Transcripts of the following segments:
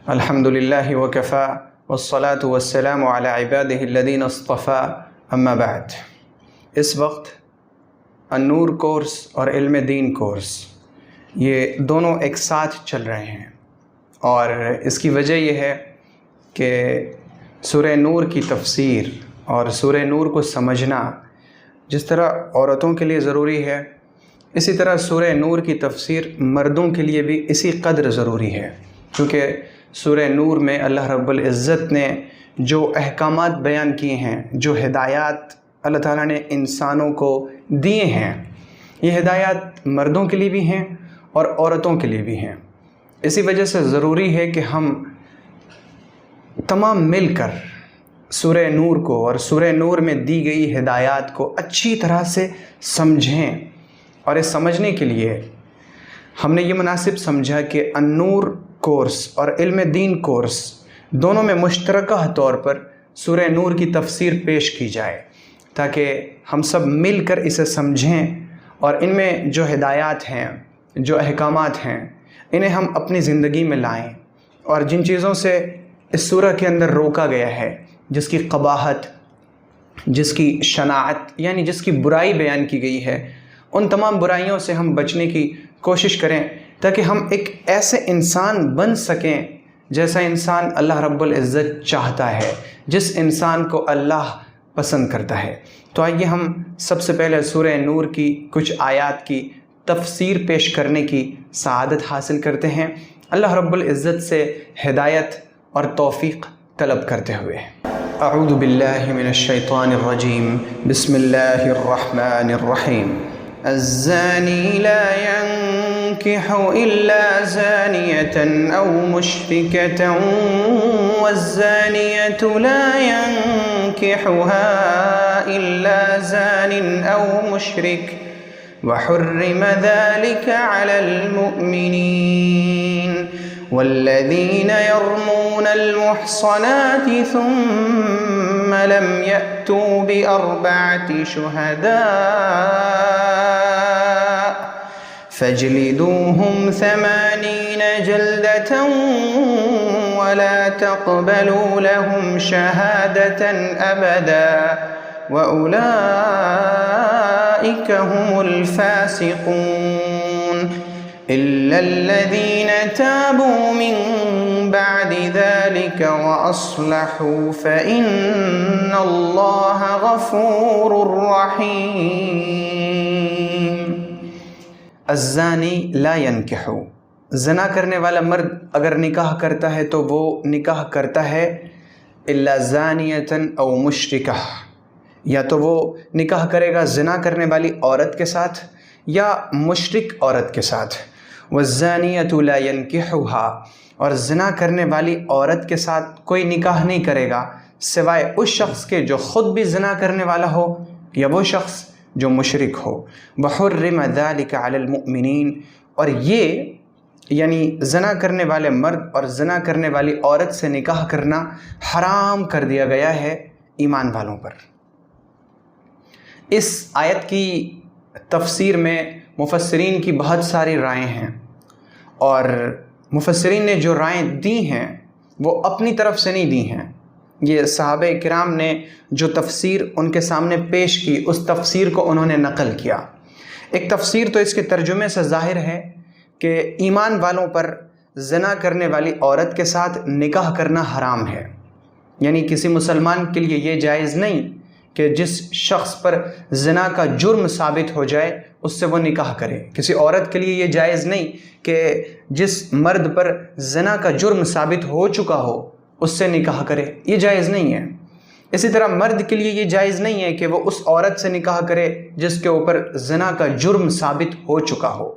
الحمدللہ وکفا والصلاة والسلام علی عبادہ الذین اصطفا اما بعد۔ اس وقت النور کورس اور علم دین کورس یہ دونوں ایک ساتھ چل رہے ہیں، اور اس کی وجہ یہ ہے کہ سورہ نور کی تفسیر اور سورہ نور کو سمجھنا جس طرح عورتوں کے لیے ضروری ہے، اسی طرح سورہ نور کی تفسیر مردوں کے لیے بھی اسی قدر ضروری ہے، کیونکہ سورہ نور میں اللہ رب العزت نے جو احکامات بیان کیے ہیں، جو ہدایات اللہ تعالیٰ نے انسانوں کو دیے ہیں، یہ ہدایات مردوں کے لیے بھی ہیں اور عورتوں کے لیے بھی ہیں۔ اسی وجہ سے ضروری ہے کہ ہم تمام مل کر سورہ نور کو اور سورہ نور میں دی گئی ہدایات کو اچھی طرح سے سمجھیں، اور اس سمجھنے کے لیے ہم نے یہ مناسب سمجھا کہ النور کورس اور علم دین کورس دونوں میں مشترکہ طور پر سورہ نور کی تفسیر پیش کی جائے، تاکہ ہم سب مل کر اسے سمجھیں اور ان میں جو ہدایات ہیں، جو احکامات ہیں، انہیں ہم اپنی زندگی میں لائیں، اور جن چیزوں سے اس سورہ کے اندر روکا گیا ہے، جس کی قباحت، جس کی شناعت یعنی جس کی برائی بیان کی گئی ہے، ان تمام برائیوں سے ہم بچنے کی کوشش کریں، تاکہ ہم ایک ایسے انسان بن سکیں جیسا انسان اللہ رب العزت چاہتا ہے، جس انسان کو اللہ پسند کرتا ہے۔ تو آئیے ہم سب سے پہلے سورہ نور کی کچھ آیات کی تفسیر پیش کرنے کی سعادت حاصل کرتے ہیں، اللہ رب العزت سے ہدایت اور توفیق طلب کرتے ہوئے۔ اعوذ باللہ من الشیطان الرجیم، بسم اللہ الرحمن الرحیم۔ الزانی لا ينكح إلا زانية أو مشركة والزانية لا ينكحها إلا زان أو مشرك وحرم ذلك على المؤمنين والذين يرمون المحصنات ثم لم يأتوا بأربعة شهداء فاجلدوهم 80 جلدة ولا تقبلوا لهم شهادة أبدا وأولئك هم الفاسقون إلا الذين تابوا من بعد ذلك وأصلحوا فإن الله غفور رحيم۔ الزانی لا ينکح، زنا کرنے والا مرد اگر نکاح کرتا ہے تو وہ نکاح کرتا ہے الا زانیۃ او مشرکہ، یا تو وہ نکاح کرے گا زنا کرنے والی عورت کے ساتھ یا مشرک عورت کے ساتھ۔ والزانیۃ لا ینکحھا، اور زنا کرنے والی عورت کے ساتھ کوئی نکاح نہیں کرے گا سوائے اس شخص کے جو خود بھی زنا کرنے والا ہو یا وہ شخص جو مشرک ہو۔ وحرم ذلک علی المؤمنین، اور یہ یعنی زنا کرنے والے مرد اور زنا کرنے والی عورت سے نکاح کرنا حرام کر دیا گیا ہے ایمان والوں پر۔ اس آیت کی تفسیر میں مفسرین کی بہت ساری رائیں ہیں، اور مفسرین نے جو رائیں دی ہیں وہ اپنی طرف سے نہیں دی ہیں، یہ صحابہ کرام نے جو تفسیر ان کے سامنے پیش کی اس تفسیر کو انہوں نے نقل کیا۔ ایک تفسیر تو اس کے ترجمے سے ظاہر ہے کہ ایمان والوں پر زنا کرنے والی عورت کے ساتھ نکاح کرنا حرام ہے، یعنی کسی مسلمان کے لیے یہ جائز نہیں کہ جس شخص پر زنا کا جرم ثابت ہو جائے اس سے وہ نکاح کرے۔ کسی عورت کے لیے یہ جائز نہیں کہ جس مرد پر زنا کا جرم ثابت ہو چکا ہو اس سے نکاح کرے، یہ جائز نہیں ہے۔ اسی طرح مرد کے لیے یہ جائز نہیں ہے کہ وہ اس عورت سے نکاح کرے جس کے اوپر زنا کا جرم ثابت ہو چکا ہو۔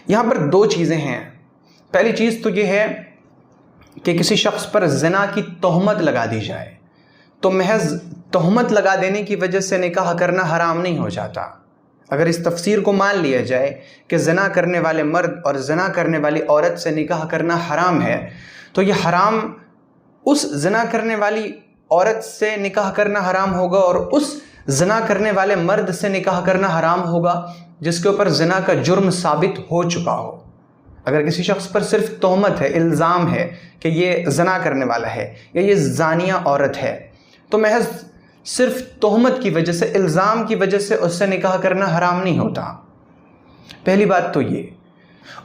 یہاں پر دو چیزیں ہیں۔ پہلی چیز تو یہ ہے کہ کسی شخص پر زنا کی تہمت لگا دی جائے تو محض تہمت لگا دینے کی وجہ سے نکاح کرنا حرام نہیں ہو جاتا۔ اگر اس تفسیر کو مان لیا جائے کہ زنا کرنے والے مرد اور زنا کرنے والی عورت سے نکاح کرنا حرام ہے، تو یہ حرام اس زنا کرنے والی عورت سے نکاح کرنا حرام ہوگا اور اس زنا کرنے والے مرد سے نکاح کرنا حرام ہوگا جس کے اوپر زنا کا جرم ثابت ہو چکا ہو۔ اگر کسی شخص پر صرف تہمت ہے، الزام ہے کہ یہ زنا کرنے والا ہے یا یہ زانیہ عورت ہے، تو محض صرف تہمت کی وجہ سے، الزام کی وجہ سے اس سے نکاح کرنا حرام نہیں ہوتا۔ پہلی بات تو یہ،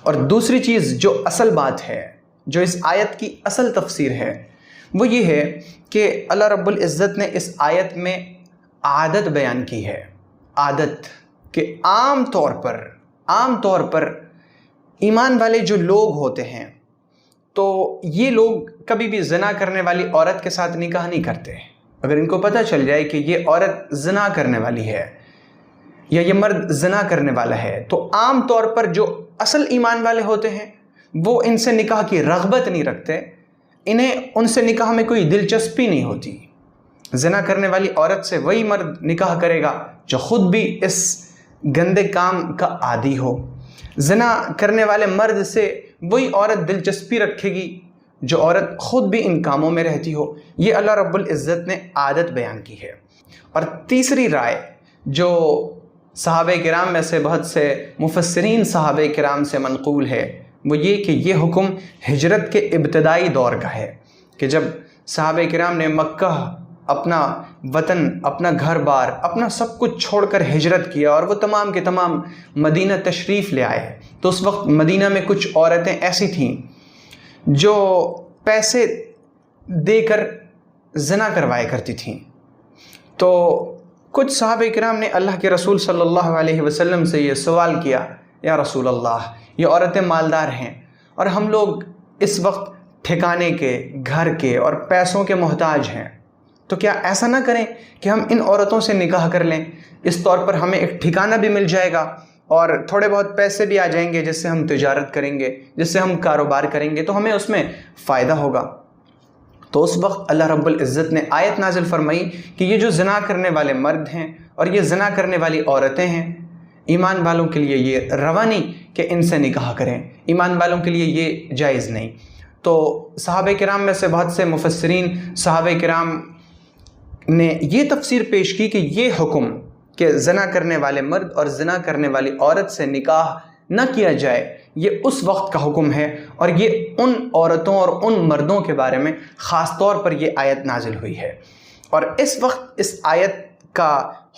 اور دوسری چیز جو اصل بات ہے، جو اس آیت کی اصل تفسیر ہے، وہ یہ ہے کہ اللہ رب العزت نے اس آیت میں عادت بیان کی ہے، عادت، کہ عام طور پر ایمان والے جو لوگ ہوتے ہیں تو یہ لوگ کبھی بھی زنا کرنے والی عورت کے ساتھ نکاح نہیں کرتے۔ اگر ان کو پتہ چل جائے کہ یہ عورت زنا کرنے والی ہے یا یہ مرد زنا کرنے والا ہے، تو عام طور پر جو اصل ایمان والے ہوتے ہیں وہ ان سے نکاح کی رغبت نہیں رکھتے، انہیں ان سے نکاح میں کوئی دلچسپی نہیں ہوتی۔ زنا کرنے والی عورت سے وہی مرد نکاح کرے گا جو خود بھی اس گندے کام کا عادی ہو، زنا کرنے والے مرد سے وہی عورت دلچسپی رکھے گی جو عورت خود بھی ان کاموں میں رہتی ہو۔ یہ اللہ رب العزت نے عادت بیان کی ہے۔ اور تیسری رائے جو صحابہ کرام میں سے بہت سے مفسرین صحابہ کرام سے منقول ہے، وہ یہ کہ یہ حکم ہجرت کے ابتدائی دور کا ہے، کہ جب صحابہ کرام نے مکہ، اپنا وطن، اپنا گھر بار، اپنا سب کچھ چھوڑ کر ہجرت کیا اور وہ تمام کے تمام مدینہ تشریف لے آئے، تو اس وقت مدینہ میں کچھ عورتیں ایسی تھیں جو پیسے دے کر زنا کروایا کرتی تھیں۔ تو کچھ صحابہ کرام نے اللہ کے رسول صلی اللہ علیہ وسلم سے یہ سوال کیا، یا رسول اللہ، یہ عورتیں مالدار ہیں اور ہم لوگ اس وقت ٹھکانے کے، گھر کے اور پیسوں کے محتاج ہیں، تو کیا ایسا نہ کریں کہ ہم ان عورتوں سے نکاح کر لیں؟ اس طور پر ہمیں ایک ٹھکانہ بھی مل جائے گا اور تھوڑے بہت پیسے بھی آ جائیں گے، جس سے ہم تجارت کریں گے، جس سے ہم کاروبار کریں گے، تو ہمیں اس میں فائدہ ہوگا۔ تو اس وقت اللہ رب العزت نے آیت نازل فرمائی کہ یہ جو زنا کرنے والے مرد ہیں اور یہ زنا کرنے والی عورتیں ہیں، ایمان والوں کے لیے یہ روا نہیں کہ ان سے نکاح کریں، ایمان والوں کے لیے یہ جائز نہیں۔ تو صحابہ کرام میں سے بہت سے مفسرین صحابہ کرام نے یہ تفسیر پیش کی کہ یہ حکم کہ زنا کرنے والے مرد اور زنا کرنے والی عورت سے نکاح نہ کیا جائے، یہ اس وقت کا حکم ہے، اور یہ ان عورتوں اور ان مردوں کے بارے میں خاص طور پر یہ آیت نازل ہوئی ہے۔ اور اس وقت اس آیت کا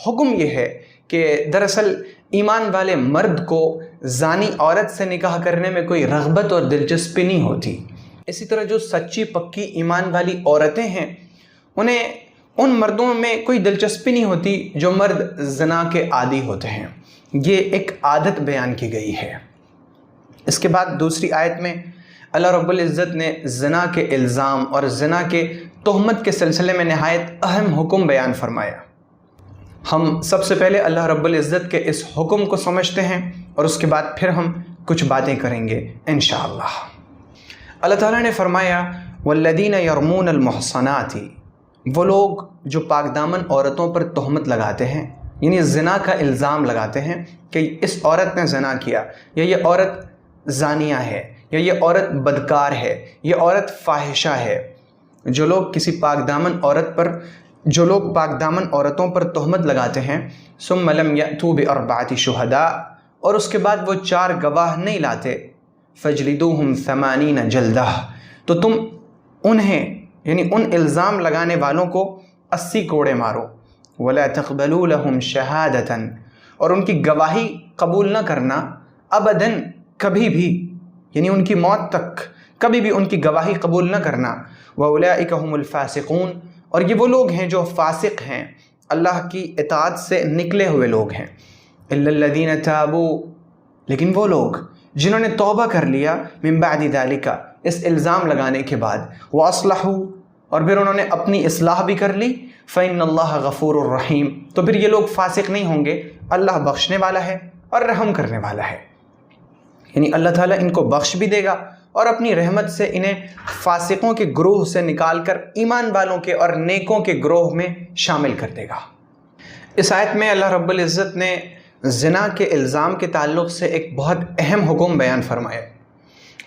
حکم یہ ہے کہ دراصل ایمان والے مرد کو زانی عورت سے نکاح کرنے میں کوئی رغبت اور دلچسپی نہیں ہوتی۔ اسی طرح جو سچی پکی ایمان والی عورتیں ہیں، انہیں ان مردوں میں کوئی دلچسپی نہیں ہوتی جو مرد زنا کے عادی ہوتے ہیں۔ یہ ایک عادت بیان کی گئی ہے۔ اس کے بعد دوسری آیت میں اللہ رب العزت نے زنا کے الزام اور زنا کے تہمت کے سلسلے میں نہایت اہم حکم بیان فرمایا۔ ہم سب سے پہلے اللہ رب العزت کے اس حکم کو سمجھتے ہیں اور اس کے بعد پھر ہم کچھ باتیں کریں گے انشاءاللہ۔ اللہ تعالیٰ نے فرمایا والذین یرمون المحصنات، وہ لوگ جو پاک دامن عورتوں پر تہمت لگاتے ہیں، یعنی زنا کا الزام لگاتے ہیں کہ اس عورت نے زنا کیا، یا یہ عورت زانیہ ہے، یا یہ عورت بدکار ہے، یہ عورت فاحشہ ہے۔ جو لوگ کسی پاک دامن عورت پر، جو لوگ پاک دامن عورتوں پر تہمت لگاتے ہیں، ثم لم یأتوا بأربعۃ شہداء، اور اس کے بعد وہ 4 گواہ نہیں لاتے، فجلدوہم 80 جلدہ، تو تم انہیں، یعنی ان الزام لگانے والوں کو 80 کوڑے مارو، ولا تقبلوا لهم شہادۃ، اور ان کی گواہی قبول نہ کرنا، ابداً، کبھی بھی، یعنی ان کی موت تک کبھی بھی ان کی گواہی قبول نہ کرنا، واولئک هم الفاسقون، اور یہ وہ لوگ ہیں جو فاسق ہیں، اللہ کی اطاعت سے نکلے ہوئے لوگ ہیں، الا الذین تابوا، لیکن وہ لوگ جنہوں نے توبہ کر لیا، من بعد ذلک، اس الزام لگانے کے بعد، واصلحوا، اور پھر انہوں نے اپنی اصلاح بھی کر لی، فإن اللہ غفور الرحیم، تو پھر یہ لوگ فاسق نہیں ہوں گے، اللہ بخشنے والا ہے اور رحم کرنے والا ہے، یعنی اللہ تعالیٰ ان کو بخش بھی دے گا اور اپنی رحمت سے انہیں فاسقوں کے گروہ سے نکال کر ایمان والوں کے اور نیکوں کے گروہ میں شامل کر دے گا۔ اس آیت میں اللہ رب العزت نے زنا کے الزام کے تعلق سے ایک بہت اہم حکم بیان فرمایا،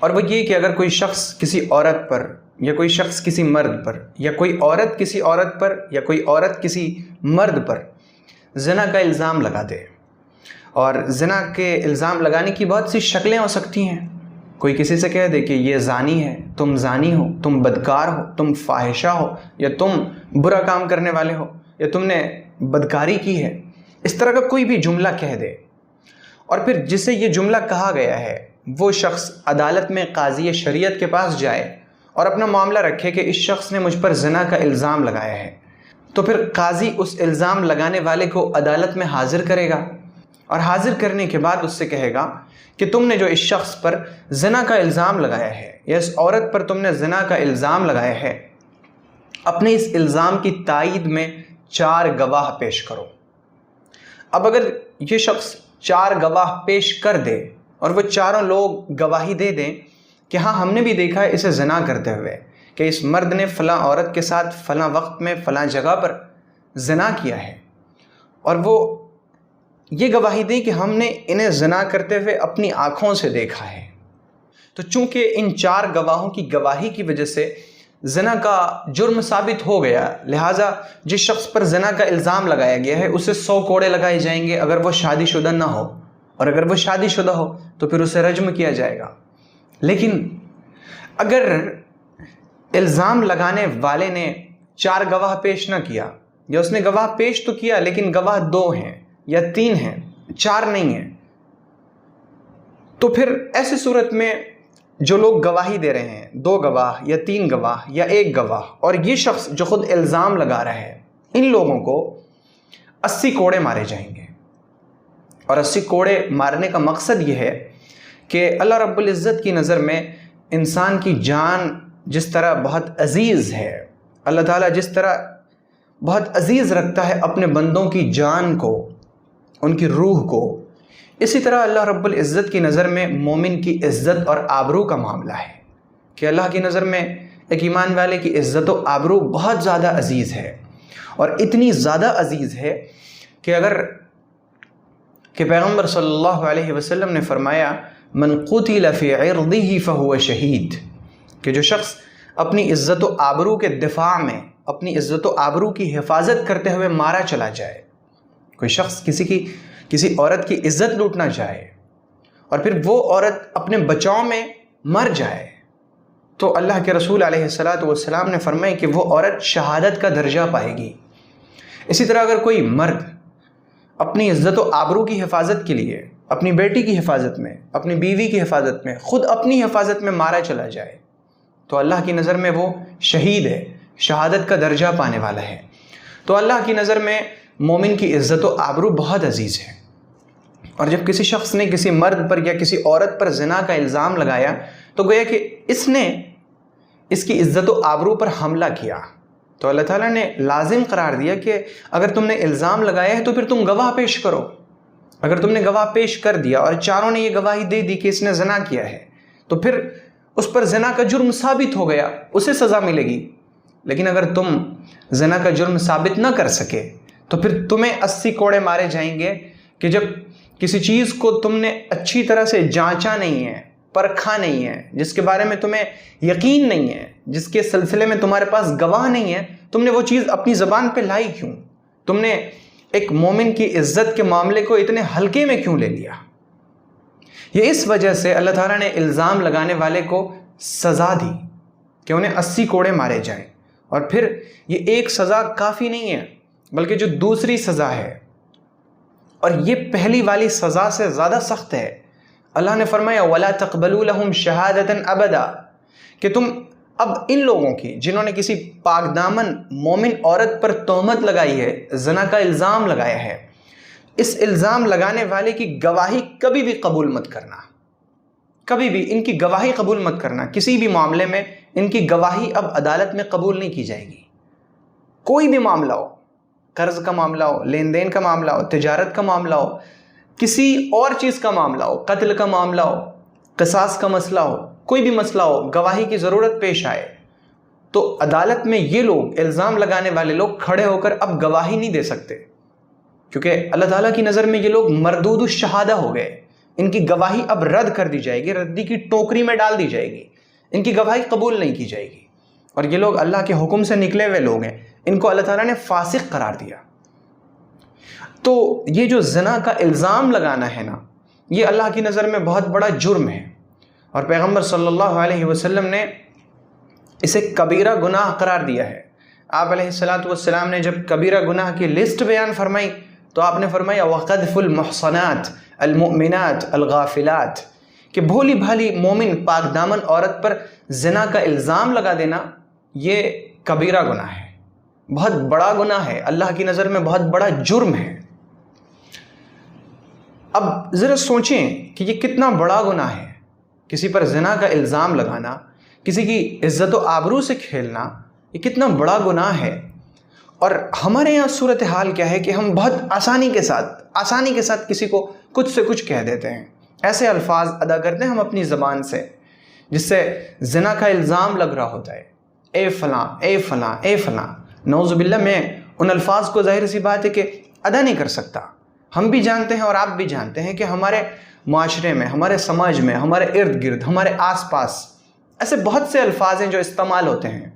اور وہ یہ کہ اگر کوئی شخص کسی عورت پر، یا کوئی شخص کسی مرد پر، یا کوئی عورت کسی عورت پر، یا کوئی عورت کسی مرد پر زنا کا الزام لگا دے، اور زنا کے الزام لگانے کی بہت سی شکلیں ہو سکتی ہیں، کوئی کسی سے کہہ دے کہ یہ زانی ہے، تم زانی ہو، تم بدکار ہو، تم فاحشہ ہو، یا تم برا کام کرنے والے ہو، یا تم نے بدکاری کی ہے، اس طرح کا کوئی بھی جملہ کہہ دے، اور پھر جسے یہ جملہ کہا گیا ہے وہ شخص عدالت میں قاضی شریعت کے پاس جائے اور اپنا معاملہ رکھے کہ اس شخص نے مجھ پر زنا کا الزام لگایا ہے، تو پھر قاضی اس الزام لگانے والے کو عدالت میں حاضر کرے گا، اور حاضر کرنے کے بعد اس سے کہے گا کہ تم نے جو اس شخص پر زنا کا الزام لگایا ہے، یا اس عورت پر تم نے زنا کا الزام لگایا ہے، اپنے اس الزام کی تائید میں 4 گواہ پیش کرو۔ اب اگر یہ شخص 4 گواہ پیش کر دے اور وہ چاروں لوگ گواہی دے دیں کہ ہاں ہم نے بھی دیکھا ہے اسے زنا کرتے ہوئے، کہ اس مرد نے فلاں عورت کے ساتھ فلاں وقت میں فلاں جگہ پر زنا کیا ہے، اور وہ یہ گواہی دیں کہ ہم نے انہیں زنا کرتے ہوئے اپنی آنکھوں سے دیکھا ہے، تو چونکہ ان 4 گواہوں کی گواہی کی وجہ سے زنا کا جرم ثابت ہو گیا، لہٰذا جس شخص پر زنا کا الزام لگایا گیا ہے اسے 100 کوڑے لگائے جائیں گے اگر وہ شادی شدہ نہ ہو، اور اگر وہ شادی شدہ ہو تو پھر اسے رجم کیا جائے گا۔ لیکن اگر الزام لگانے والے نے 4 گواہ پیش نہ کیا، یا اس نے گواہ پیش تو کیا لیکن گواہ 2 ہیں یا 3 ہیں، 4 نہیں ہیں، تو پھر ایسی صورت میں جو لوگ گواہی دے رہے ہیں، 2 گواہ یا 3 گواہ یا 1 گواہ، اور یہ شخص جو خود الزام لگا رہا ہے، ان لوگوں کو 80 کوڑے مارے جائیں گے۔ اور 80 کوڑے مارنے کا مقصد یہ ہے کہ اللہ رب العزت کی نظر میں انسان کی جان جس طرح بہت عزیز ہے، اللہ تعالیٰ جس طرح بہت عزیز رکھتا ہے اپنے بندوں کی جان کو، ان کی روح کو، اسی طرح اللہ رب العزت کی نظر میں مومن کی عزت اور آبرو کا معاملہ ہے، کہ اللہ کی نظر میں ایک ایمان والے کی عزت و آبرو بہت زیادہ عزیز ہے، اور اتنی زیادہ عزیز ہے کہ پیغمبر صلی اللہ علیہ وسلم نے فرمایا من قتل فی عرضہ فہو شہید، کہ جو شخص اپنی عزت و آبرو کے دفاع میں، اپنی عزت و آبرو کی حفاظت کرتے ہوئے مارا چلا جائے، کوئی شخص کسی عورت کی عزت لوٹنا چاہے اور پھر وہ عورت اپنے بچاؤ میں مر جائے، تو اللہ کے رسول علیہ السلام نے فرمایا کہ وہ عورت شہادت کا درجہ پائے گی۔ اسی طرح اگر کوئی مرد اپنی عزت و آبرو کی حفاظت کے لیے، اپنی بیٹی کی حفاظت میں، اپنی بیوی کی حفاظت میں، خود اپنی حفاظت میں مارا چلا جائے، تو اللہ کی نظر میں وہ شہید ہے، شہادت کا درجہ پانے والا ہے۔ تو اللہ کی نظر میں مومن کی عزت و آبرو بہت عزیز ہے، اور جب کسی شخص نے کسی مرد پر یا کسی عورت پر زنا کا الزام لگایا تو گویا کہ اس نے اس کی عزت و آبرو پر حملہ کیا، تو اللہ تعالیٰ نے لازم قرار دیا کہ اگر تم نے الزام لگایا ہے تو پھر تم گواہ پیش کرو۔ اگر تم نے گواہ پیش کر دیا اور چاروں نے یہ گواہی دے دی کہ اس نے زنا کیا ہے، تو پھر اس پر زنا کا جرم ثابت ہو گیا، اسے سزا ملے گی۔ لیکن اگر تم زنا کا جرم ثابت نہ کر سکے تو پھر تمہیں 80 کوڑے مارے جائیں گے، کہ جب کسی چیز کو تم نے اچھی طرح سے جانچا نہیں ہے، پرکھا نہیں ہے، جس کے بارے میں تمہیں یقین نہیں ہے، جس کے سلسلے میں تمہارے پاس گواہ نہیں ہے، تم نے وہ چیز اپنی زبان پہ لائی کیوں؟ تم نے ایک مومن کی عزت کے معاملے کو اتنے ہلکے میں کیوں لے لیا؟ یہ اس وجہ سے اللہ تعالیٰ نے الزام لگانے والے کو سزا دی کہ انہیں 80 کوڑے مارے جائیں، اور پھر یہ ایک سزا کافی نہیں ہے بلکہ جو دوسری سزا ہے، اور یہ پہلی والی سزا سے زیادہ سخت ہے۔ اللہ نے فرمایا وَلَا تَقْبَلُوا لَهُمْ شَهَادَةً أَبَدًا، کہ تم اب ان لوگوں کی جنہوں نے کسی پاک دامن مومن عورت پر تہمت لگائی ہے، زنا کا الزام لگایا ہے، اس الزام لگانے والے کی گواہی کبھی بھی قبول مت کرنا، کبھی بھی ان کی گواہی قبول مت کرنا۔ کسی بھی معاملے میں ان کی گواہی اب عدالت میں قبول نہیں کی جائے گی۔ کوئی بھی معاملہ ہو، قرض کا معاملہ ہو، لین دین کا معاملہ ہو، تجارت کا معاملہ ہو، کسی اور چیز کا معاملہ ہو، قتل کا معاملہ ہو، قصاص کا مسئلہ ہو، کوئی بھی مسئلہ ہو، گواہی کی ضرورت پیش آئے تو عدالت میں یہ لوگ، الزام لگانے والے لوگ کھڑے ہو کر اب گواہی نہیں دے سکتے، کیونکہ اللہ تعالیٰ کی نظر میں یہ لوگ مردود الشہادہ ہو گئے۔ ان کی گواہی اب رد کر دی جائے گی، ردی کی ٹوکری میں ڈال دی جائے گی، ان کی گواہی قبول نہیں کی جائے گی، اور یہ لوگ اللہ کے حکم سے نکلے ہوئے لوگ ہیں، ان کو اللہ تعالیٰ نے فاسق قرار دیا۔ تو یہ جو زنا کا الزام لگانا ہے نا، یہ اللہ کی نظر میں بہت بڑا جرم ہے، اور پیغمبر صلی اللہ علیہ وسلم نے اسے کبیرہ گناہ قرار دیا ہے۔ آپ علیہ الصلاۃ والسلام نے جب کبیرہ گناہ کی لسٹ بیان فرمائی تو آپ نے فرمایا وَقَذْفُ الْمُحْصَنَاتِ الْمُؤْمِنَاتِ الْغَافِلَاتِ، کہ بھولی بھالی مومن پاک دامن عورت پر زنا کا الزام لگا دینا یہ کبیرہ گناہ ہے، بہت بڑا گناہ ہے، اللہ کی نظر میں بہت بڑا جرم ہے۔ اب ذرا سوچیں کہ یہ کتنا بڑا گناہ ہے، کسی پر زنا کا الزام لگانا، کسی کی عزت و آبرو سے کھیلنا، یہ کتنا بڑا گناہ ہے۔ اور ہمارے یہاں صورتحال کیا ہے کہ ہم بہت آسانی کے ساتھ کسی کو کچھ سے کچھ کہہ دیتے ہیں، ایسے الفاظ ادا کرتے ہیں ہم اپنی زبان سے جس سے زنا کا الزام لگ رہا ہوتا ہے، اے فلاں اے فلاں اے فلاں۔ نعوذ باللہ، میں ان الفاظ کو ظاہر سی بات ہے کہ ادا نہیں کر سکتا۔ ہم بھی جانتے ہیں اور آپ بھی جانتے ہیں کہ ہمارے معاشرے میں، ہمارے سماج میں، ہمارے ارد گرد، ہمارے آس پاس ایسے بہت سے الفاظ ہیں جو استعمال ہوتے ہیں،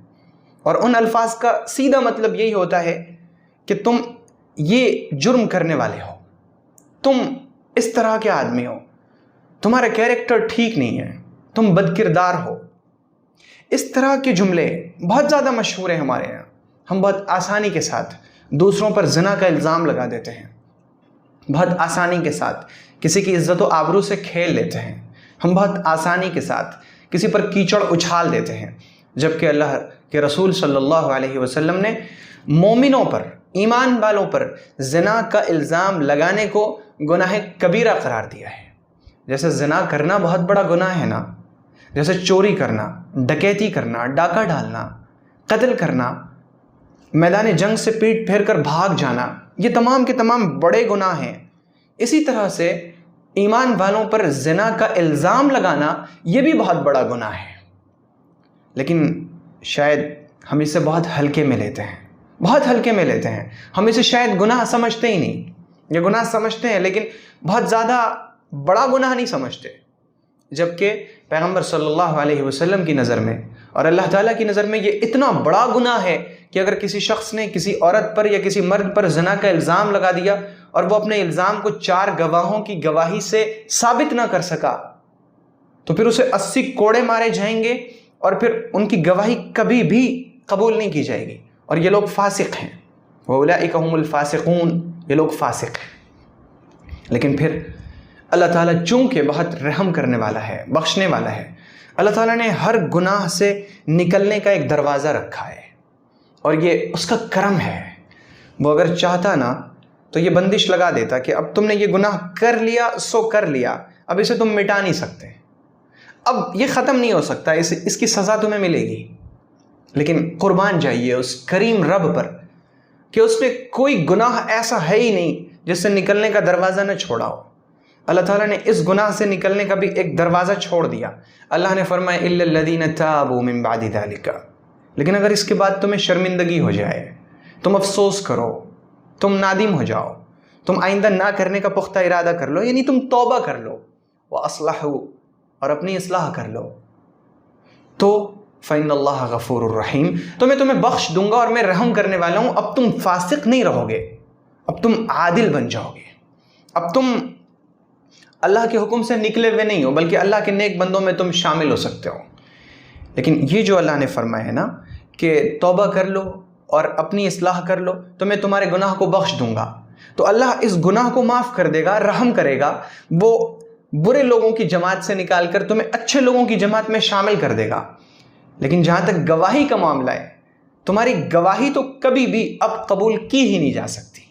اور ان الفاظ کا سیدھا مطلب یہی ہوتا ہے کہ تم یہ جرم کرنے والے ہو، تم اس طرح کے آدمی ہو، تمہارا کیریکٹر ٹھیک نہیں ہے، تم بد کردار ہو۔ اس طرح کے جملے بہت زیادہ مشہور ہیں ہمارے یہاں۔ ہم بہت آسانی کے ساتھ دوسروں پر زنا کا الزام لگا دیتے ہیں، بہت آسانی کے ساتھ کسی کی عزت و آبرو سے کھیل لیتے ہیں، ہم بہت آسانی کے ساتھ کسی پر کیچڑ اچھال دیتے ہیں، جبکہ اللہ کے رسول صلی اللہ علیہ وسلم نے مومنوں پر، ایمان والوں پر زنا کا الزام لگانے کو گناہ کبیرہ قرار دیا ہے۔ جیسے زنا کرنا بہت بڑا گناہ ہے نا، جیسے چوری کرنا، ڈکیتی کرنا، ڈاکہ ڈالنا، قتل کرنا، میدان جنگ سے پیٹ پھیر کر بھاگ جانا، یہ تمام کے تمام بڑے گناہ ہیں۔ اسی طرح سے ایمان والوں پر زنا کا الزام لگانا یہ بھی بہت بڑا گناہ ہے، لیکن شاید ہم اسے بہت ہلکے میں لیتے ہیں، ہم اسے شاید گناہ سمجھتے ہی نہیں، یہ گناہ سمجھتے ہیں لیکن بہت زیادہ بڑا گناہ نہیں سمجھتے، جبکہ پیغمبر صلی اللہ علیہ وسلم کی نظر میں اور اللہ تعالیٰ کی نظر میں یہ اتنا بڑا گناہ ہے کہ اگر کسی شخص نے کسی عورت پر یا کسی مرد پر زنا کا الزام لگا دیا اور وہ اپنے الزام کو 4 گواہوں کی گواہی سے ثابت نہ کر سکا تو پھر اسے 80 کوڑے مارے جائیں گے اور پھر ان کی گواہی کبھی بھی قبول نہیں کی جائے گی، اور یہ لوگ فاسق ہیں، وَأُولَٰئِكَ هُمُ الْفَاسِقُونَ، یہ لوگ فاسق ہیں۔ لیکن پھر اللہ تعالیٰ چونکہ بہت رحم کرنے والا ہے، بخشنے والا ہے، اللہ تعالیٰ نے ہر گناہ سے نکلنے کا ایک دروازہ رکھا ہے، اور یہ اس کا کرم ہے۔ وہ اگر چاہتا نا تو یہ بندش لگا دیتا کہ اب تم نے یہ گناہ کر لیا سو کر لیا، اب اسے تم مٹا نہیں سکتے، اب یہ ختم نہیں ہو سکتا، اس کی سزا تمہیں ملے گی۔ لیکن قربان جائیے اس کریم رب پر کہ اس نے کوئی گناہ ایسا ہے ہی نہیں جس سے نکلنے کا دروازہ نہ چھوڑا ہو۔ اللہ تعالیٰ نے اس گناہ سے نکلنے کا بھی ایک دروازہ چھوڑ دیا۔ اللہ نے فرمایا إِلَّا الَّذِينَ تَابُوا مِن بَعْدِ ذَلِكَ، لیکن اگر اس کے بعد تمہیں شرمندگی ہو جائے، تم افسوس کرو، تم نادم ہو جاؤ، تم آئندہ نہ کرنے کا پختہ ارادہ کر لو، یعنی تم توبہ کر لو، وَأَصْلَحُوا، اور اپنی اصلاح کر لو، تو فَإِنَّ اللَّهَ غَفُورٌ رَحِيمٌ، تو میں تمہیں بخش دوں گا اور میں رحم کرنے والا ہوں۔ اب تم فاسق نہیں رہو گے، اب تم عادل بن جاؤ گے، اب تم اللہ کے حکم سے نکلے ہوئے نہیں ہو بلکہ اللہ کے نیک بندوں میں تم شامل ہو سکتے ہو۔ لیکن یہ جو اللہ نے فرمایا ہے نا کہ توبہ کر لو اور اپنی اصلاح کر لو تو میں تمہارے گناہ کو بخش دوں گا، تو اللہ اس گناہ کو معاف کر دے گا، رحم کرے گا، وہ برے لوگوں کی جماعت سے نکال کر تمہیں اچھے لوگوں کی جماعت میں شامل کر دے گا۔ لیکن جہاں تک گواہی کا معاملہ ہے، تمہاری گواہی تو کبھی بھی اب قبول کی ہی نہیں جا سکتی۔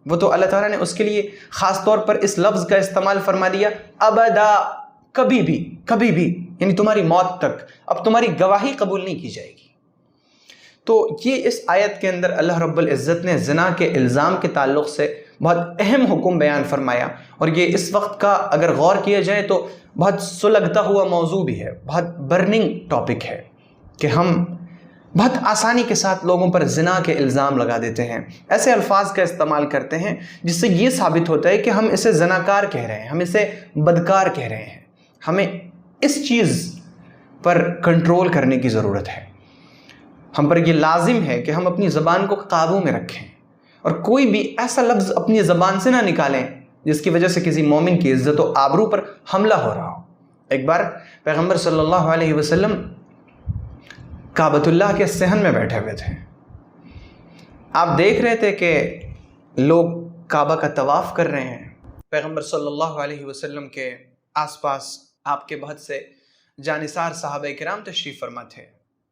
وہ تو اللہ تعالیٰ نے اس کے لیے خاص طور پر اس لفظ کا استعمال فرما دیا، ابدا، کبھی بھی، یعنی تمہاری موت تک اب تمہاری گواہی قبول نہیں کی جائے گی۔ تو یہ اس آیت کے اندر اللہ رب العزت نے زنا کے الزام کے تعلق سے بہت اہم حکم بیان فرمایا، اور یہ اس وقت کا اگر غور کیا جائے تو بہت سلگتا ہوا موضوع بھی ہے، بہت برننگ ٹاپک ہے کہ ہم بہت آسانی کے ساتھ لوگوں پر زنا کے الزام لگا دیتے ہیں، ایسے الفاظ کا استعمال کرتے ہیں جس سے یہ ثابت ہوتا ہے کہ ہم اسے زناکار کہہ رہے ہیں، ہم اسے بدکار کہہ رہے ہیں۔ ہمیں اس چیز پر کنٹرول کرنے کی ضرورت ہے، ہم پر یہ لازم ہے کہ ہم اپنی زبان کو قابو میں رکھیں اور کوئی بھی ایسا لفظ اپنی زبان سے نہ نکالیں جس کی وجہ سے کسی مومن کی عزت و آبرو پر حملہ ہو رہا ہو۔ ایک بار پیغمبر صلی اللہ علیہ وسلم کعبۃ اللہ کے صحن میں بیٹھے ہوئے تھے. آپ دیکھ رہے تھے کہ لوگ کعبہ کا طواف کر رہے ہیں. پیغمبر صلی اللہ علیہ وسلم کے آس پاس آپ کے بہت سے جانثار صحابہ کرام تشریف فرما تھے.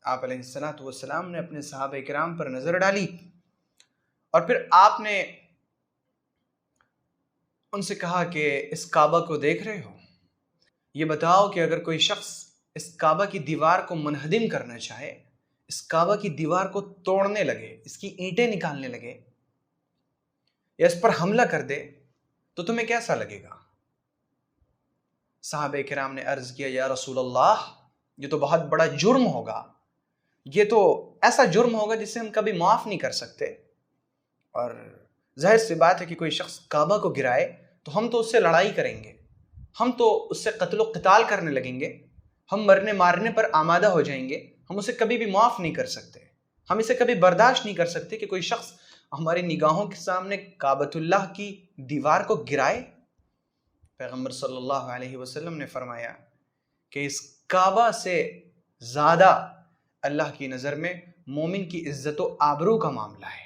آپ علیہ السلام نے اپنے صحابہ کرام پر نظر ڈالی اور پھر آپ نے ان سے کہا کہ اس کعبہ کو دیکھ رہے ہو؟ یہ بتاؤ کہ اگر کوئی شخص اس کعبہ کی دیوار کو منہدم کرنا چاہے، اس کعبہ کی دیوار کو توڑنے لگے، اس کی اینٹیں نکالنے لگے یا اس پر حملہ کر دے تو تمہیں کیسا لگے گا؟ صحابہ کرام نے عرض کیا، یا رسول اللہ، یہ تو بہت بڑا جرم ہوگا، یہ تو ایسا جرم ہوگا جسے ہم کبھی معاف نہیں کر سکتے. اور ظاہر سی بات ہے کہ کوئی شخص کعبہ کو گرائے تو ہم تو اس سے لڑائی کریں گے، ہم تو اس سے قتل و قتال کرنے لگیں گے، ہم مرنے مارنے پر آمادہ ہو جائیں گے. ہم اسے کبھی بھی معاف نہیں کر سکتے، ہم اسے کبھی برداشت نہیں کر سکتے کہ کوئی شخص ہماری نگاہوں کے سامنے کعبۃ اللہ کی دیوار کو گرائے. پیغمبر صلی اللہ علیہ وسلم نے فرمایا کہ اس کعبہ سے زیادہ اللہ کی نظر میں مومن کی عزت و آبرو کا معاملہ ہے.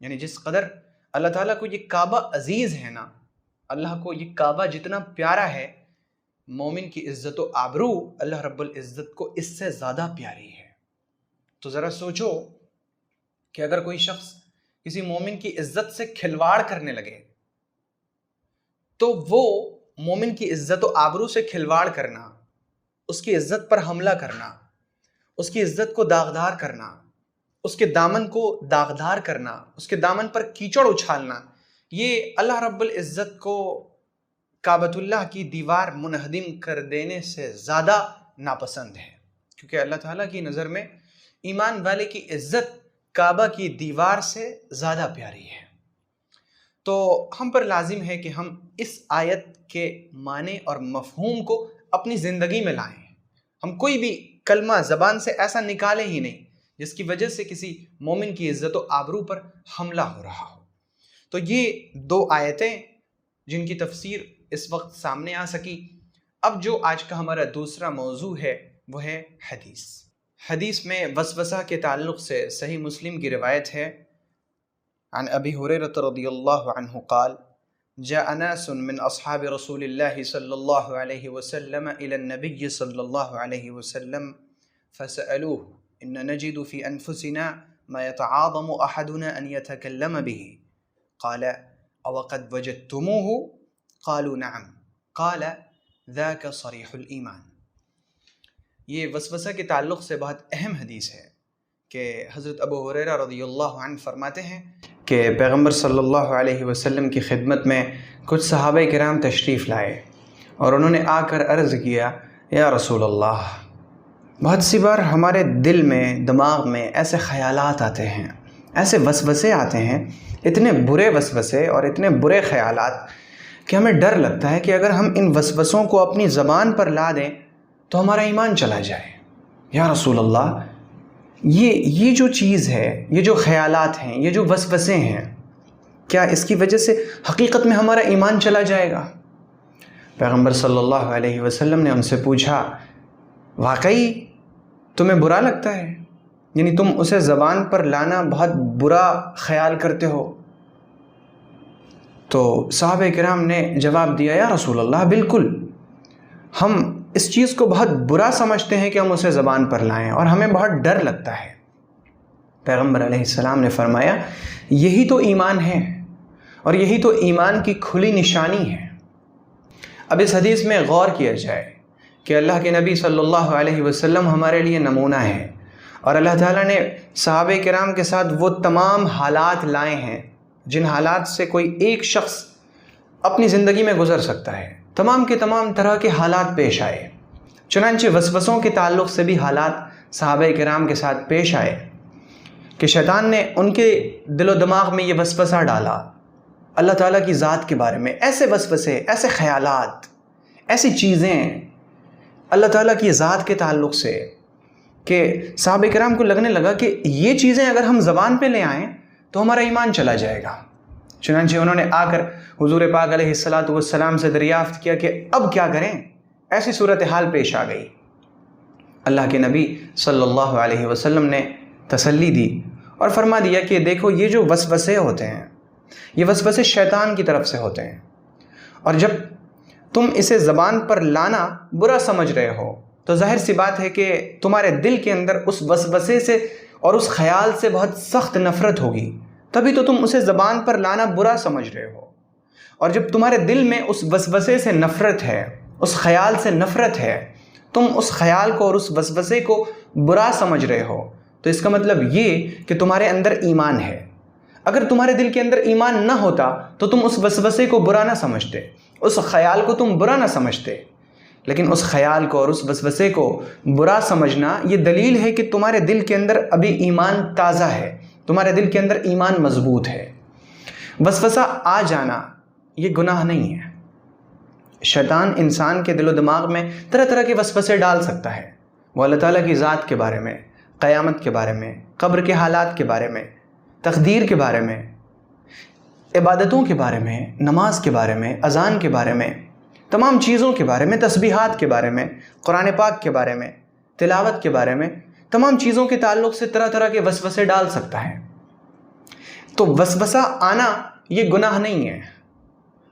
یعنی جس قدر اللہ تعالیٰ کو یہ کعبہ عزیز ہے نا، اللہ کو یہ کعبہ جتنا پیارا ہے، مومن کی عزت و آبرو اللہ رب العزت کو اس سے زیادہ پیاری ہے. تو ذرا سوچو کہ اگر کوئی شخص کسی مومن کی عزت سے کھلواڑ کرنے لگے تو وہ مومن کی عزت و آبرو سے کھلواڑ کرنا، اس کی عزت پر حملہ کرنا، اس کی عزت کو داغدار کرنا، اس کے دامن کو داغدار کرنا، اس کے دامن پر کیچڑ اچھالنا، یہ اللہ رب العزت کو کعبۃ اللہ کی دیوار منہدم کر دینے سے زیادہ ناپسند ہے. کیونکہ اللہ تعالیٰ کی نظر میں ایمان والے کی عزت کعبہ کی دیوار سے زیادہ پیاری ہے. تو ہم پر لازم ہے کہ ہم اس آیت کے معنی اور مفہوم کو اپنی زندگی میں لائیں. ہم کوئی بھی کلمہ زبان سے ایسا نکالیں ہی نہیں جس کی وجہ سے کسی مومن کی عزت و آبرو پر حملہ ہو رہا ہو. تو یہ دو آیتیں جن کی تفسیر اس وقت سامنے آ سکی. اب جو آج کا ہمارا دوسرا موضوع ہے وہ ہے حدیث. حدیث میں وسوسہ کے تعلق سے صحیح مسلم کی روایت ہے، عن ابی ہریرہ رضی اللہ عنہ قال جاء ناس من اصحاب رسول اللہ صلی اللہ علیہ وسلم الى النبی صلی اللہ علیہ وسلم فسألوه ان نجد في انفسنا ما يتعاظم احدنا ان يتكلم به قال او قد وجدتموه قالوا نعم قال ذاك صریح الایمان. یہ وسوسہ کے تعلق سے بہت اہم حدیث ہے کہ حضرت ابو ہریرہ رضی اللہ عنہ فرماتے ہیں کہ پیغمبر صلی اللہ علیہ وسلم کی خدمت میں کچھ صحابہ کرام تشریف لائے اور انہوں نے آ کر عرض کیا، یا رسول اللہ، بہت سی بار ہمارے دل میں، دماغ میں ایسے خیالات آتے ہیں، ایسے وسوسے آتے ہیں، اتنے برے وسوسے اور اتنے برے خیالات کہ ہمیں ڈر لگتا ہے کہ اگر ہم ان وسوسوں کو اپنی زبان پر لا دیں تو ہمارا ایمان چلا جائے. یا رسول اللہ، یہ جو چیز ہے، یہ جو خیالات ہیں، یہ جو وسوسے ہیں، کیا اس کی وجہ سے حقیقت میں ہمارا ایمان چلا جائے گا؟ پیغمبر صلی اللہ علیہ وسلم نے ان سے پوچھا، واقعی تمہیں برا لگتا ہے؟ یعنی تم اسے زبان پر لانا بہت برا خیال کرتے ہو؟ تو صحابہ کرام نے جواب دیا، یا رسول اللہ، بالکل، ہم اس چیز کو بہت برا سمجھتے ہیں کہ ہم اسے زبان پر لائیں اور ہمیں بہت ڈر لگتا ہے. پیغمبر علیہ السلام نے فرمایا، یہی تو ایمان ہے اور یہی تو ایمان کی کھلی نشانی ہے. اب اس حدیث میں غور کیا جائے کہ اللہ کے نبی صلی اللہ علیہ وسلم ہمارے لیے نمونہ ہے اور اللہ تعالیٰ نے صحابہ کرام کے ساتھ وہ تمام حالات لائے ہیں جن حالات سے کوئی ایک شخص اپنی زندگی میں گزر سکتا ہے. تمام کے تمام طرح کے حالات پیش آئے. چنانچہ وسوسوں کے تعلق سے بھی حالات صحابہ کرام کے ساتھ پیش آئے کہ شیطان نے ان کے دل و دماغ میں یہ وسوسہ ڈالا اللہ تعالیٰ کی ذات کے بارے میں، ایسے وسوسے، ایسے خیالات، ایسی چیزیں اللہ تعالیٰ کی ذات کے تعلق سے کہ صحابہ کرام کو لگنے لگا کہ یہ چیزیں اگر ہم زبان پہ لے آئیں تو ہمارا ایمان چلا جائے گا. چنانچہ انہوں نے آ کر حضور پاک علیہ الصلاۃ والسلام سے دریافت کیا کہ اب کیا کریں؟ ایسی صورتحال پیش آ گئی، اللہ کے نبی صلی اللہ علیہ وسلم نے تسلی دی اور فرما دیا کہ دیکھو یہ جو وسوسے ہوتے ہیں یہ وسوسے شیطان کی طرف سے ہوتے ہیں، اور جب تم اسے زبان پر لانا برا سمجھ رہے ہو تو ظاہر سی بات ہے کہ تمہارے دل کے اندر اس وسوسے سے اور اس خیال سے بہت سخت نفرت ہوگی، تبھی تو تم اسے زبان پر لانا برا سمجھ رہے ہو۔ اور جب تمہارے دل میں اس وسوسے سے نفرت ہے، اس خیال سے نفرت ہے، تم اس خیال کو اور اس وسوسے کو برا سمجھ رہے ہو، تو اس کا مطلب یہ کہ تمہارے اندر ایمان ہے۔ اگر تمہارے دل کے اندر ایمان نہ ہوتا تو تم اس وسوسے کو برا نہ سمجھتے، اس خیال کو تم برا نہ سمجھتے، لیکن اس خیال کو اور اس وسوسے کو برا سمجھنا یہ دلیل ہے کہ تمہارے دل کے اندر ابھی ایمان تازہ ہے، تمہارے دل کے اندر ایمان مضبوط ہے۔ وسوسہ آ جانا یہ گناہ نہیں ہے۔ شیطان انسان کے دل و دماغ میں طرح طرح کے وسوسے ڈال سکتا ہے، وہ اللہ تعالیٰ کی ذات کے بارے میں، قیامت کے بارے میں، قبر کے حالات کے بارے میں، تقدیر کے بارے میں، عبادتوں کے بارے میں، نماز کے بارے میں، اذان کے بارے میں، تمام چیزوں کے بارے میں، تسبیحات کے بارے میں، قرآن پاک کے بارے میں، تلاوت کے بارے میں، تمام چیزوں کے تعلق سے طرح طرح کے وسوسے ڈال سکتا ہے۔ تو وسوسہ آنا یہ گناہ نہیں ہے۔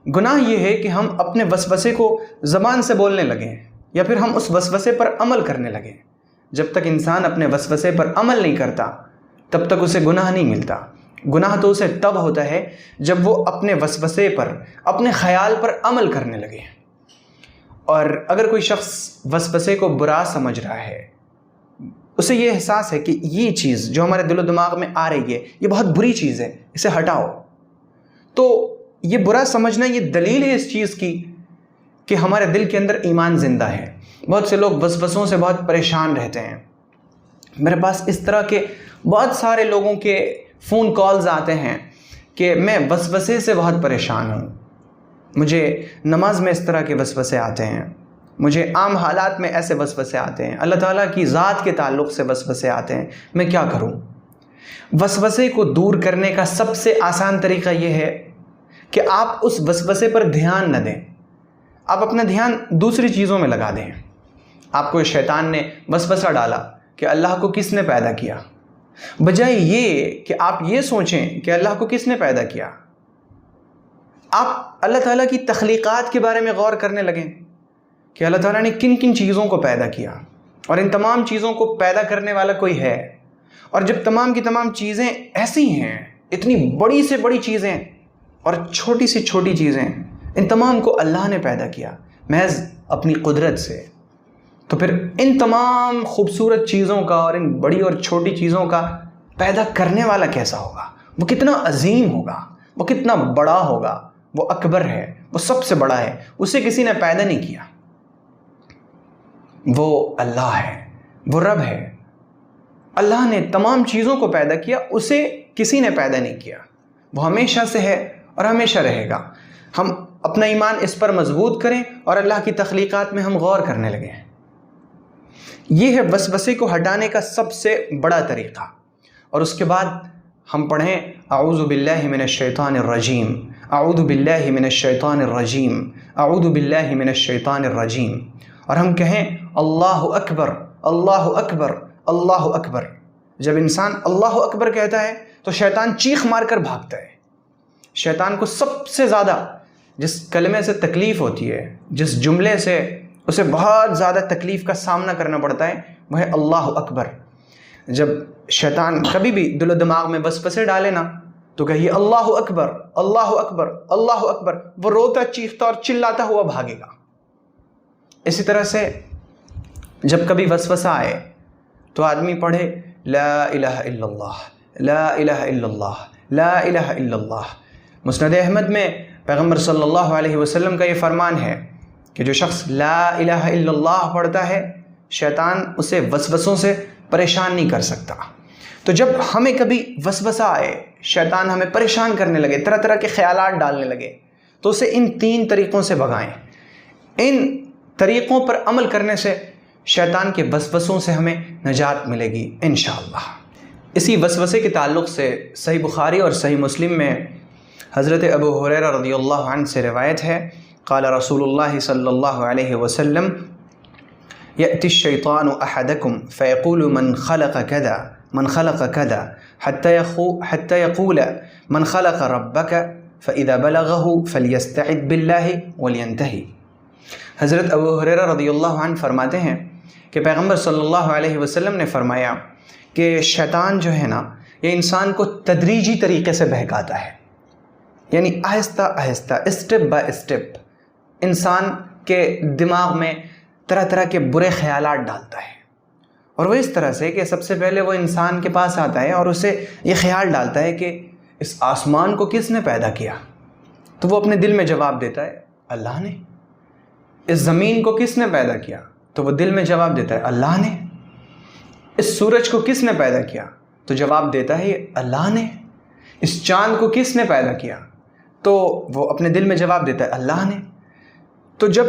گناہ یہ ہے کہ ہم اپنے وسوسے کو زبان سے بولنے لگیں یا پھر ہم اس وسوسے پر عمل کرنے لگیں۔ جب تک انسان اپنے وسوسے پر عمل نہیں کرتا تب تک اسے گناہ نہیں ملتا۔ گناہ تو اسے تب ہوتا ہے جب وہ اپنے وسوسے پر، اپنے خیال پر عمل کرنے لگے۔ اور اگر کوئی شخص وسوسے کو برا سمجھ رہا ہے، اسے یہ احساس ہے کہ یہ چیز جو ہمارے دل و دماغ میں آ رہی ہے یہ بہت بری چیز ہے، اسے ہٹاؤ، تو یہ برا سمجھنا یہ دلیل ہے اس چیز کی کہ ہمارے دل کے اندر ایمان زندہ ہے۔ بہت سے لوگ وسوسوں سے بہت پریشان رہتے ہیں۔ میرے پاس اس طرح کے بہت سارے لوگوں کے فون کالز آتے ہیں کہ میں وسوسے سے بہت پریشان ہوں، مجھے نماز میں اس طرح کے وسوسے آتے ہیں، مجھے عام حالات میں ایسے وسوسے آتے ہیں، اللہ تعالیٰ کی ذات کے تعلق سے وسوسے آتے ہیں، میں کیا کروں؟ وسوسے کو دور کرنے کا سب سے آسان طریقہ یہ ہے کہ آپ اس وسوسے پر دھیان نہ دیں، آپ اپنا دھیان دوسری چیزوں میں لگا دیں۔ آپ کو شیطان نے وسوسہ ڈالا کہ اللہ کو کس نے پیدا کیا، بجائے یہ کہ آپ یہ سوچیں کہ اللہ کو کس نے پیدا کیا، آپ اللہ تعالیٰ کی تخلیقات کے بارے میں غور کرنے لگیں کہ اللہ تعالیٰ نے کن کن چیزوں کو پیدا کیا اور ان تمام چیزوں کو پیدا کرنے والا کوئی ہے۔ اور جب تمام کی تمام چیزیں ایسی ہیں، اتنی بڑی سے بڑی چیزیں اور چھوٹی سے چھوٹی چیزیں، ان تمام کو اللہ نے پیدا کیا محض اپنی قدرت سے، تو پھر ان تمام خوبصورت چیزوں کا اور ان بڑی اور چھوٹی چیزوں کا پیدا کرنے والا کیسا ہوگا؟ وہ کتنا عظیم ہوگا، وہ کتنا بڑا ہوگا، وہ اکبر ہے، وہ سب سے بڑا ہے، اسے کسی نے پیدا نہیں کیا۔ وہ اللہ ہے، وہ رب ہے، اللہ نے تمام چیزوں کو پیدا کیا، اسے کسی نے پیدا نہیں کیا، وہ ہمیشہ سے ہے اور ہمیشہ رہے گا۔ ہم اپنا ایمان اس پر مضبوط کریں اور اللہ کی تخلیقات میں ہم غور کرنے لگیں۔ یہ ہے وسوسے کو ہٹانے کا سب سے بڑا طریقہ۔ اور اس کے بعد ہم پڑھیں اعوذ باللہ من الشیطان الرجیم، اعوذ باللہ من الشیطان الرجیم، اعوذ باللہ من الشیطان الرجیم، اور ہم کہیں اللہ اکبر اللہ اکبر اللہ اکبر۔ جب انسان اللہ اکبر کہتا ہے تو شیطان چیخ مار کر بھاگتا ہے۔ شیطان کو سب سے زیادہ جس کلمے سے تکلیف ہوتی ہے، جس جملے سے اسے بہت زیادہ تکلیف کا سامنا کرنا پڑتا ہے، وہ ہے اللہ اکبر۔ جب شیطان کبھی بھی دل و دماغ میں وسوسے ڈالے نا تو کہیے اللہ اکبر اللہ اکبر اللہ اکبر، وہ روتا چیختا اور چلاتا ہوا بھاگے گا۔ اسی طرح سے جب کبھی وسوسہ آئے تو آدمی پڑھے لا الہ الا اللہ لا الہ الا اللہ لا الہ الا اللہ۔ مسند احمد میں پیغمبر صلی اللہ علیہ وسلم کا یہ فرمان ہے کہ جو شخص لا الہ الا اللہ پڑھتا ہے شیطان اسے وسوسوں سے پریشان نہیں کر سکتا۔ تو جب ہمیں کبھی وسوسہ آئے، شیطان ہمیں پریشان کرنے لگے، طرح طرح کے خیالات ڈالنے لگے، تو اسے ان 3 طریقوں سے بھگائیں۔ ان طریقوں پر عمل کرنے سے شیطان کے وسوسوں سے ہمیں نجات ملے گی انشاءاللہ۔ اسی وسوسے کے تعلق سے صحیح بخاری اور صحیح مسلم میں حضرت ابو ہریرہ رضی اللہ عنہ سے روایت ہے قال رسول اللہ صلی اللہ علیہ وسلم يأتي الشيطان أحدكم فيقول من خلق كذا من خلق كذا حتى يقول من خلق ربك فإذا بلغه فليستعذ بالله ولينتهي۔ حضرت ابو ہریرہ رضی اللہ عنہ فرماتے ہیں کہ پیغمبر صلی اللہ علیہ وسلم نے فرمایا کہ شیطان جو ہے نا، یہ انسان کو تدریجی طریقے سے بہکاتا ہے، یعنی آہستہ آہستہ، اسٹیپ بائی اسٹیپ انسان کے دماغ میں طرح طرح کے برے خیالات ڈالتا ہے، اور وہ اس طرح سے کہ سب سے پہلے وہ انسان کے پاس آتا ہے اور اسے یہ خیال ڈالتا ہے کہ اس آسمان کو کس نے پیدا کیا؟ تو وہ اپنے دل میں جواب دیتا ہے اللہ نے۔ اس زمین کو کس نے پیدا کیا؟ تو وہ دل میں جواب دیتا ہے اللہ نے۔ اس سورج کو کس نے پیدا کیا؟ تو جواب دیتا ہے اللہ نے۔ اس چاند کو کس نے پیدا کیا؟ تو وہ اپنے دل میں جواب دیتا ہے اللہ نے۔ تو جب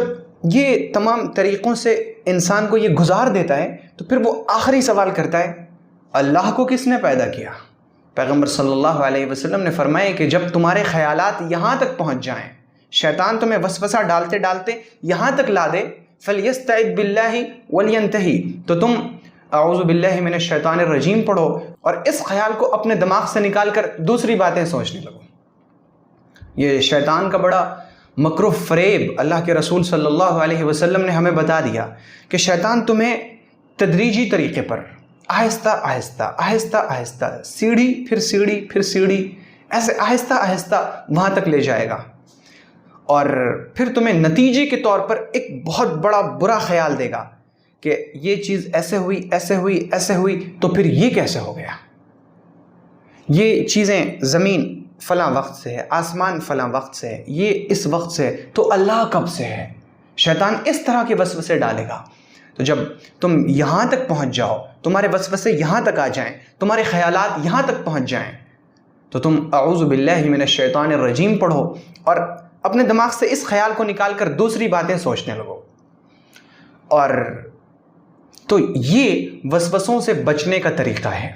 یہ تمام طریقوں سے انسان کو یہ گزار دیتا ہے تو پھر وہ آخری سوال کرتا ہے اللہ کو کس نے پیدا کیا؟ پیغمبر صلی اللہ علیہ وسلم نے فرمایا کہ جب تمہارے خیالات یہاں تک پہنچ جائیں، شیطان تمہیں وسوسہ ڈالتے ڈالتے یہاں تک لا دے، فَلْيَسْتَعِذْ بِاللَّهِ وَلْيَنْتَهِ، تو تم اعوذ باللہ من الشیطان الرجیم پڑھو اور اس خیال کو اپنے دماغ سے نکال کر دوسری باتیں سوچنے لگو۔ یہ شیطان کا بڑا مکر و فریب اللہ کے رسول صلی اللہ علیہ وسلم نے ہمیں بتا دیا کہ شیطان تمہیں تدریجی طریقے پر آہستہ آہستہ آہستہ آہستہ، سیڑھی پھر سیڑھی پھر سیڑھی، ایسے آہستہ آہستہ وہاں تک لے جائے گا، اور پھر تمہیں نتیجے کے طور پر ایک بہت بڑا برا خیال دے گا کہ یہ چیز ایسے ہوئی ایسے ہوئی ایسے ہوئی، تو پھر یہ کیسے ہو گیا؟ یہ چیزیں زمین فلاں وقت سے ہے، آسمان فلاں وقت سے ہے، یہ اس وقت سے ہے، تو اللہ کب سے ہے؟ شیطان اس طرح کے وسوسے ڈالے گا۔ تو جب تم یہاں تک پہنچ جاؤ، تمہارے وسوسے یہاں تک آ جائیں، تمہارے خیالات یہاں تک پہنچ جائیں، تو تم اعوذ باللہ من الشیطان الرجیم پڑھو اور اپنے دماغ سے اس خیال کو نکال کر دوسری باتیں سوچنے لگو۔ اور تو یہ وسوسوں سے بچنے کا طریقہ ہے۔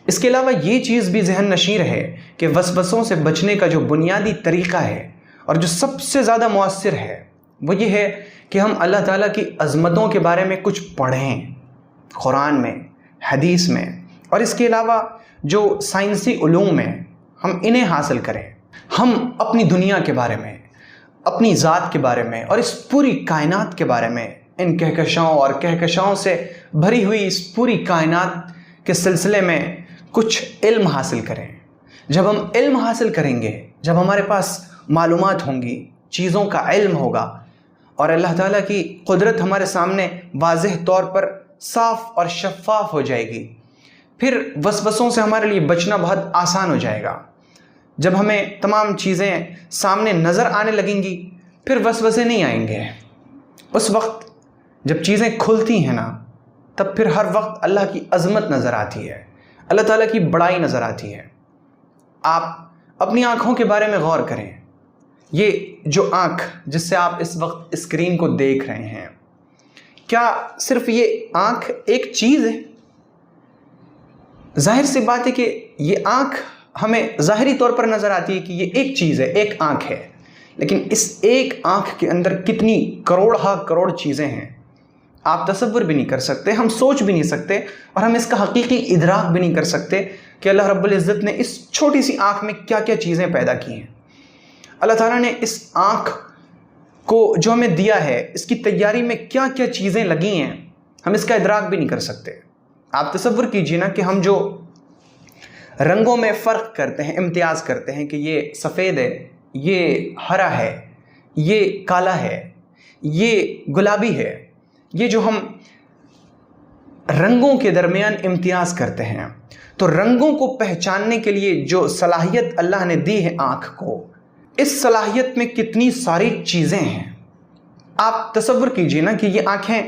اس کے علاوہ یہ چیز بھی ذہن نشین ہے کہ وسوسوں سے بچنے کا جو بنیادی طریقہ ہے اور جو سب سے زیادہ مؤثر ہے وہ یہ ہے کہ ہم اللہ تعالیٰ کی عظمتوں کے بارے میں کچھ پڑھیں، قرآن میں، حدیث میں، اور اس کے علاوہ جو سائنسی علوم ہیں ہم انہیں حاصل کریں۔ ہم اپنی دنیا کے بارے میں، اپنی ذات کے بارے میں اور اس پوری کائنات کے بارے میں، ان کہکشاؤں اور کہکشاؤں سے بھری ہوئی اس پوری کائنات کے سلسلے میں کچھ علم حاصل کریں۔ جب ہم علم حاصل کریں گے، جب ہمارے پاس معلومات ہوں گی، چیزوں کا علم ہوگا، اور اللہ تعالیٰ کی قدرت ہمارے سامنے واضح طور پر صاف اور شفاف ہو جائے گی، پھر وسوسوں سے ہمارے لیے بچنا بہت آسان ہو جائے گا۔ جب ہمیں تمام چیزیں سامنے نظر آنے لگیں گی، پھر وسوسے نہیں آئیں گے۔ اس وقت جب چیزیں کھلتی ہیں نا، تب پھر ہر وقت اللہ کی عظمت نظر آتی ہے، اللہ تعالیٰ کی بڑائی نظر آتی ہے۔ آپ اپنی آنکھوں کے بارے میں غور کریں۔ یہ جو آنکھ جس سے آپ اس وقت اسکرین کو دیکھ رہے ہیں، کیا صرف یہ آنکھ ایک چیز ہے؟ ظاہر سی بات ہے کہ یہ آنکھ ہمیں ظاہری طور پر نظر آتی ہے کہ یہ ایک چیز ہے، ایک آنکھ ہے، لیکن اس ایک آنکھ کے اندر کتنی کروڑ ہا کروڑ چیزیں ہیں، آپ تصور بھی نہیں کر سکتے، ہم سوچ بھی نہیں سکتے، اور ہم اس کا حقیقی ادراک بھی نہیں کر سکتے کہ اللہ رب العزت نے اس چھوٹی سی آنکھ میں کیا کیا چیزیں پیدا کی ہیں۔ اللہ تعالیٰ نے اس آنکھ کو جو ہمیں دیا ہے، اس کی تیاری میں کیا کیا چیزیں لگی ہیں، ہم اس کا ادراک بھی نہیں کر سکتے۔ آپ تصور کیجئے نا کہ ہم جو رنگوں میں فرق کرتے ہیں، امتیاز کرتے ہیں کہ یہ سفید ہے، یہ ہرا ہے، یہ کالا ہے، یہ گلابی ہے، یہ جو ہم رنگوں کے درمیان امتیاز کرتے ہیں، تو رنگوں کو پہچاننے کے لیے جو صلاحیت اللہ نے دی ہے آنکھ کو، اس صلاحیت میں کتنی ساری چیزیں ہیں۔ آپ تصور کیجئے نا کہ یہ آنکھیں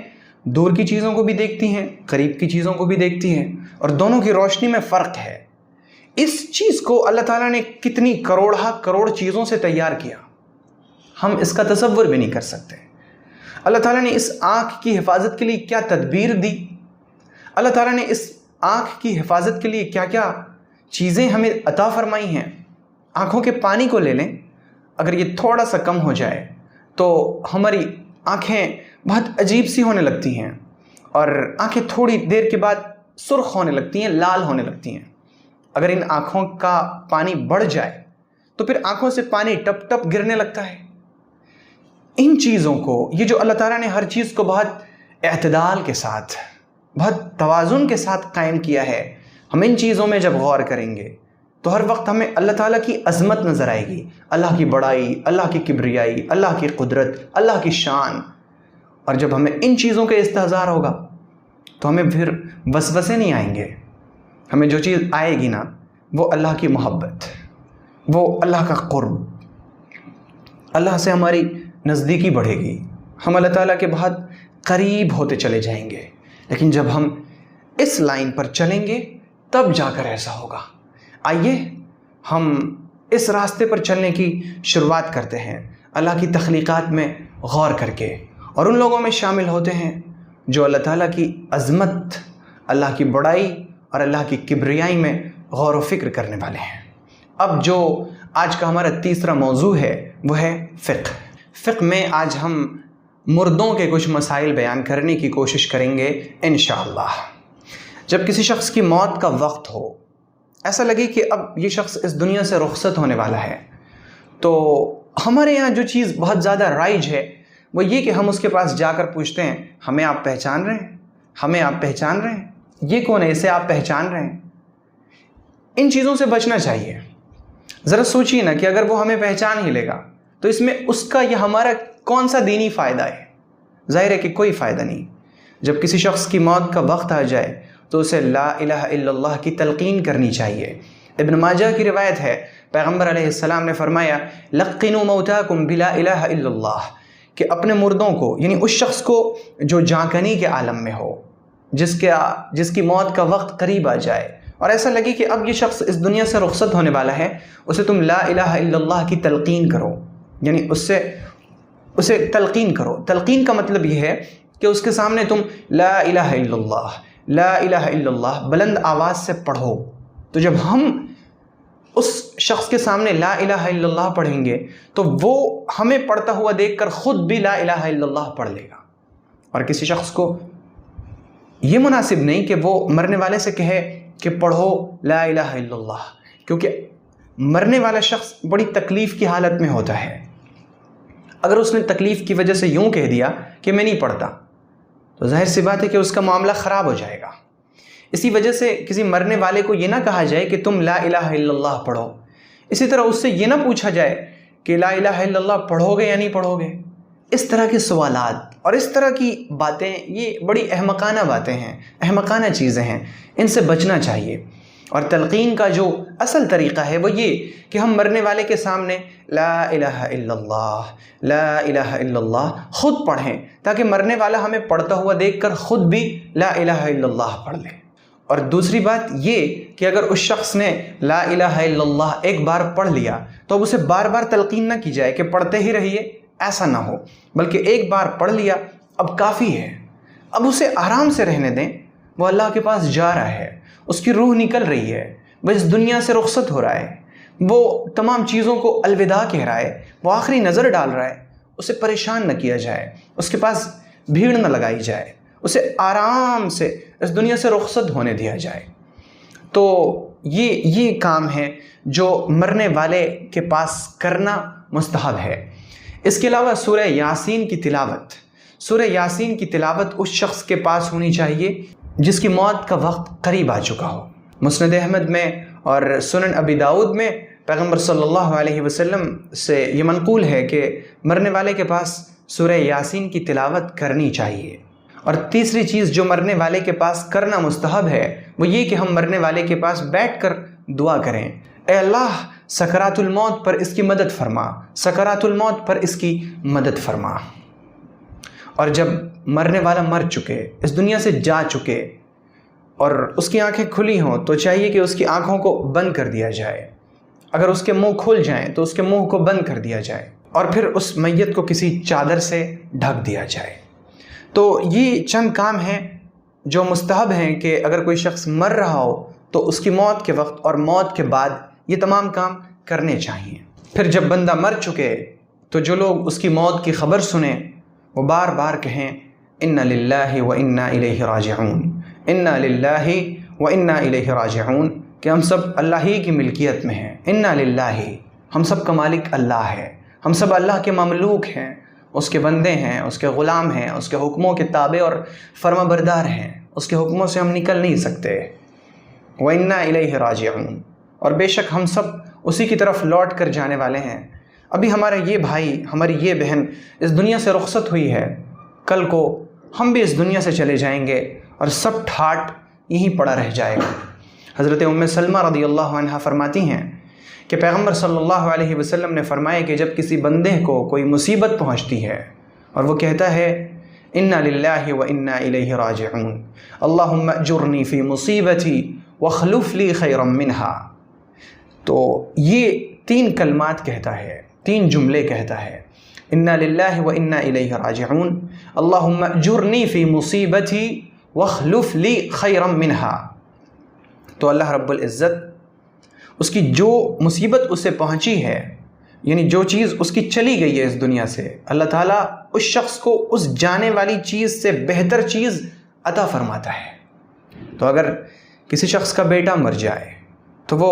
دور کی چیزوں کو بھی دیکھتی ہیں، قریب کی چیزوں کو بھی دیکھتی ہیں، اور دونوں کی روشنی میں فرق ہے۔ اس چیز کو اللہ تعالیٰ نے کتنی کروڑہ کروڑ چیزوں سے تیار کیا، ہم اس کا تصور بھی نہیں کر سکتے۔ اللہ تعالیٰ نے اس آنکھ کی حفاظت کے لیے کیا تدبیر دی، اللہ تعالیٰ نے اس آنکھ کی حفاظت کے لیے کیا کیا چیزیں ہمیں عطا فرمائی ہیں۔ آنکھوں کے پانی کو لے لیں، اگر یہ تھوڑا سا کم ہو جائے تو ہماری آنکھیں بہت عجیب سی ہونے لگتی ہیں اور آنکھیں تھوڑی دیر کے بعد سرخ ہونے لگتی ہیں، لال ہونے لگتی ہیں۔ اگر ان آنکھوں کا پانی بڑھ جائے تو پھر آنکھوں سے پانی ٹپ ٹپ گرنے لگتا ہے۔ ان چیزوں کو، یہ جو اللہ تعالیٰ نے ہر چیز کو بہت اعتدال کے ساتھ، بہت توازن کے ساتھ قائم کیا ہے، ہم ان چیزوں میں جب غور کریں گے تو ہر وقت ہمیں اللہ تعالیٰ کی عظمت نظر آئے گی، اللہ کی بڑائی، اللہ کی کبریائی، اللہ کی قدرت، اللہ کی شان۔ اور جب ہمیں ان چیزوں کا استحضار ہوگا تو ہمیں پھر وسوسے نہیں آئیں گے۔ ہمیں جو چیز آئے گی نا وہ اللہ کی محبت، وہ اللہ کا قرب، اللہ سے ہماری نزدیکی بڑھے گی، ہم اللہ تعالیٰ کے بہت قریب ہوتے چلے جائیں گے۔ لیکن جب ہم اس لائن پر چلیں گے تب جا کر ایسا ہوگا۔ آئیے ہم اس راستے پر چلنے کی شروعات کرتے ہیں، اللہ کی تخلیقات میں غور کر کے، اور ان لوگوں میں شامل ہوتے ہیں جو اللہ تعالیٰ کی عظمت، اللہ کی بڑائی اور اللہ کی کبریائی میں غور و فکر کرنے والے ہیں۔ اب جو آج کا ہمارا تیسرا موضوع ہے وہ ہے فقہ۔ فقہ میں آج ہم مردوں کے کچھ مسائل بیان کرنے کی کوشش کریں گے انشاءاللہ۔ جب کسی شخص کی موت کا وقت ہو، ایسا لگے کہ اب یہ شخص اس دنیا سے رخصت ہونے والا ہے، تو ہمارے یہاں جو چیز بہت زیادہ رائج ہے وہ یہ کہ ہم اس کے پاس جا کر پوچھتے ہیں، ہمیں آپ پہچان رہے ہیں؟ ہمیں آپ پہچان رہے ہیں؟ یہ کون ہے، اسے آپ پہچان رہے ہیں؟ ان چیزوں سے بچنا چاہیے۔ ذرا سوچیے نا کہ اگر وہ ہمیں پہچان ہی لے گا تو اس میں اس کا یا ہمارا کون سا دینی فائدہ ہے؟ ظاہر ہے کہ کوئی فائدہ نہیں۔ جب کسی شخص کی موت کا وقت آ جائے تو اسے لا الہ الا اللہ کی تلقین کرنی چاہیے۔ ابن ماجہ کی روایت ہے، پیغمبر علیہ السلام نے فرمایا لقنوا موتاکم بلا الہ الا اللہ، کہ اپنے مردوں کو، یعنی اس شخص کو جو جانکنی کے عالم میں ہو، جس کی موت کا وقت قریب آ جائے اور ایسا لگے کہ اب یہ شخص اس دنیا سے رخصت ہونے والا ہے، اسے تم لا الہ الا اللہ کی تلقین کرو، یعنی اسے تلقین کرو۔ تلقین کا مطلب یہ ہے کہ اس کے سامنے تم لا الہ الا اللہ، لا الہ الا اللہ بلند آواز سے پڑھو۔ تو جب ہم اس شخص کے سامنے لا الہ الا اللہ پڑھیں گے تو وہ ہمیں پڑھتا ہوا دیکھ کر خود بھی لا الہ الا اللہ پڑھ لے گا۔ اور کسی شخص کو یہ مناسب نہیں کہ وہ مرنے والے سے کہے کہ پڑھو لا الہ الا اللہ، کیونکہ مرنے والا شخص بڑی تکلیف کی حالت میں ہوتا ہے۔ اگر اس نے تکلیف کی وجہ سے یوں کہہ دیا کہ میں نہیں پڑھتا تو ظاہر سی بات ہے کہ اس کا معاملہ خراب ہو جائے گا۔ اسی وجہ سے کسی مرنے والے کو یہ نہ کہا جائے کہ تم لا الہ الا اللہ پڑھو۔ اسی طرح اس سے یہ نہ پوچھا جائے کہ لا الہ الا اللہ پڑھو گے یا نہیں پڑھو گے۔ اس طرح کے سوالات اور اس طرح کی باتیں یہ بڑی احمقانہ باتیں ہیں، احمقانہ چیزیں ہیں، ان سے بچنا چاہیے۔ اور تلقین کا جو اصل طریقہ ہے وہ یہ کہ ہم مرنے والے کے سامنے لا الہ الا اللہ، لا الہ الا اللہ خود پڑھیں، تاکہ مرنے والا ہمیں پڑھتا ہوا دیکھ کر خود بھی لا الہ الا اللہ پڑھ لے۔ اور دوسری بات یہ کہ اگر اس شخص نے لا الہ الا اللہ ایک بار پڑھ لیا تو اب اسے بار بار تلقین نہ کی جائے کہ پڑھتے ہی رہیے، ایسا نہ ہو، بلکہ ایک بار پڑھ لیا اب کافی ہے، اب اسے آرام سے رہنے دیں۔ وہ اللہ کے پاس جا رہا ہے، اس کی روح نکل رہی ہے، وہ اس دنیا سے رخصت ہو رہا ہے، وہ تمام چیزوں کو الوداع کہہ رہا ہے، وہ آخری نظر ڈال رہا ہے۔ اسے پریشان نہ کیا جائے، اس کے پاس بھیڑ نہ لگائی جائے، اسے آرام سے اس دنیا سے رخصت ہونے دیا جائے۔ تو یہ کام ہے جو مرنے والے کے پاس کرنا مستحب ہے۔ اس کے علاوہ سورہ یاسین کی تلاوت اس شخص کے پاس ہونی چاہیے جس کی موت کا وقت قریب آ چکا ہو۔ مسند احمد میں اور سنن ابی داؤد میں پیغمبر صلی اللہ علیہ وسلم سے یہ منقول ہے کہ مرنے والے کے پاس سورہ یاسین کی تلاوت کرنی چاہیے۔ اور تیسری چیز جو مرنے والے کے پاس کرنا مستحب ہے وہ یہ کہ ہم مرنے والے کے پاس بیٹھ کر دعا کریں، اے اللہ سکرات الموت پر اس کی مدد فرما، سکرات الموت پر اس کی مدد فرما۔ اور جب مرنے والا مر چکے، اس دنیا سے جا چکے اور اس کی آنکھیں کھلی ہوں تو چاہیے کہ اس کی آنکھوں کو بند کر دیا جائے۔ اگر اس کے منہ کھل جائیں تو اس کے منہ کو بند کر دیا جائے اور پھر اس میت کو کسی چادر سے ڈھک دیا جائے۔ تو یہ چند کام ہیں جو مستحب ہیں کہ اگر کوئی شخص مر رہا ہو تو اس کی موت کے وقت اور موت کے بعد یہ تمام کام کرنے چاہیے۔ پھر جب بندہ مر چکے تو جو لوگ اس کی موت کی خبر سنیں وہ بار بار کہیں انا للہ و انا الیہ راجعون، انا للہ و انا الیہ راجعون، کہ ہم سب اللہ ہی کی ملکیت میں ہیں، انا للہ، ہم سب کا مالک اللہ ہے، ہم سب اللہ کے مملوک ہیں، اس کے بندے ہیں، اس کے غلام ہیں، اس کے حکموں کے تابع اور فرما بردار ہیں، اس کے حکموں سے ہم نکل نہیں سکتے، وَإِنَّا إِلَيْهِ رَاجِعُونَ، اور بے شک ہم سب اسی کی طرف لوٹ کر جانے والے ہیں۔ ابھی ہمارا یہ بھائی، ہماری یہ بہن اس دنیا سے رخصت ہوئی ہے، کل کو ہم بھی اس دنیا سے چلے جائیں گے اور سب ٹھاٹ یہیں پڑا رہ جائے گا۔ حضرت ام سلمہ رضی اللہ عنہ فرماتی ہیں کہ پیغمبر صلی اللہ علیہ وسلم نے فرمایا کہ جب کسی بندے کو کوئی مصیبت پہنچتی ہے اور وہ کہتا ہے انا للہ و انا الیہ راجعون، اللہم اجرنی فی مصیبتی واخلف لی خیرا منہا، تو یہ 3 کلمات کہتا ہے، 3 جملے کہتا ہے، انا للہ و انا الیہ راجعون، اللہم اجرنی فی مصیبتی واخلف لی خیرا منہا۔ تو اللہ رب العزت اس کی جو مصیبت اسے پہنچی ہے، یعنی جو چیز اس کی چلی گئی ہے اس دنیا سے، اللہ تعالیٰ اس شخص کو اس جانے والی چیز سے بہتر چیز عطا فرماتا ہے۔ تو اگر کسی شخص کا بیٹا مر جائے تو وہ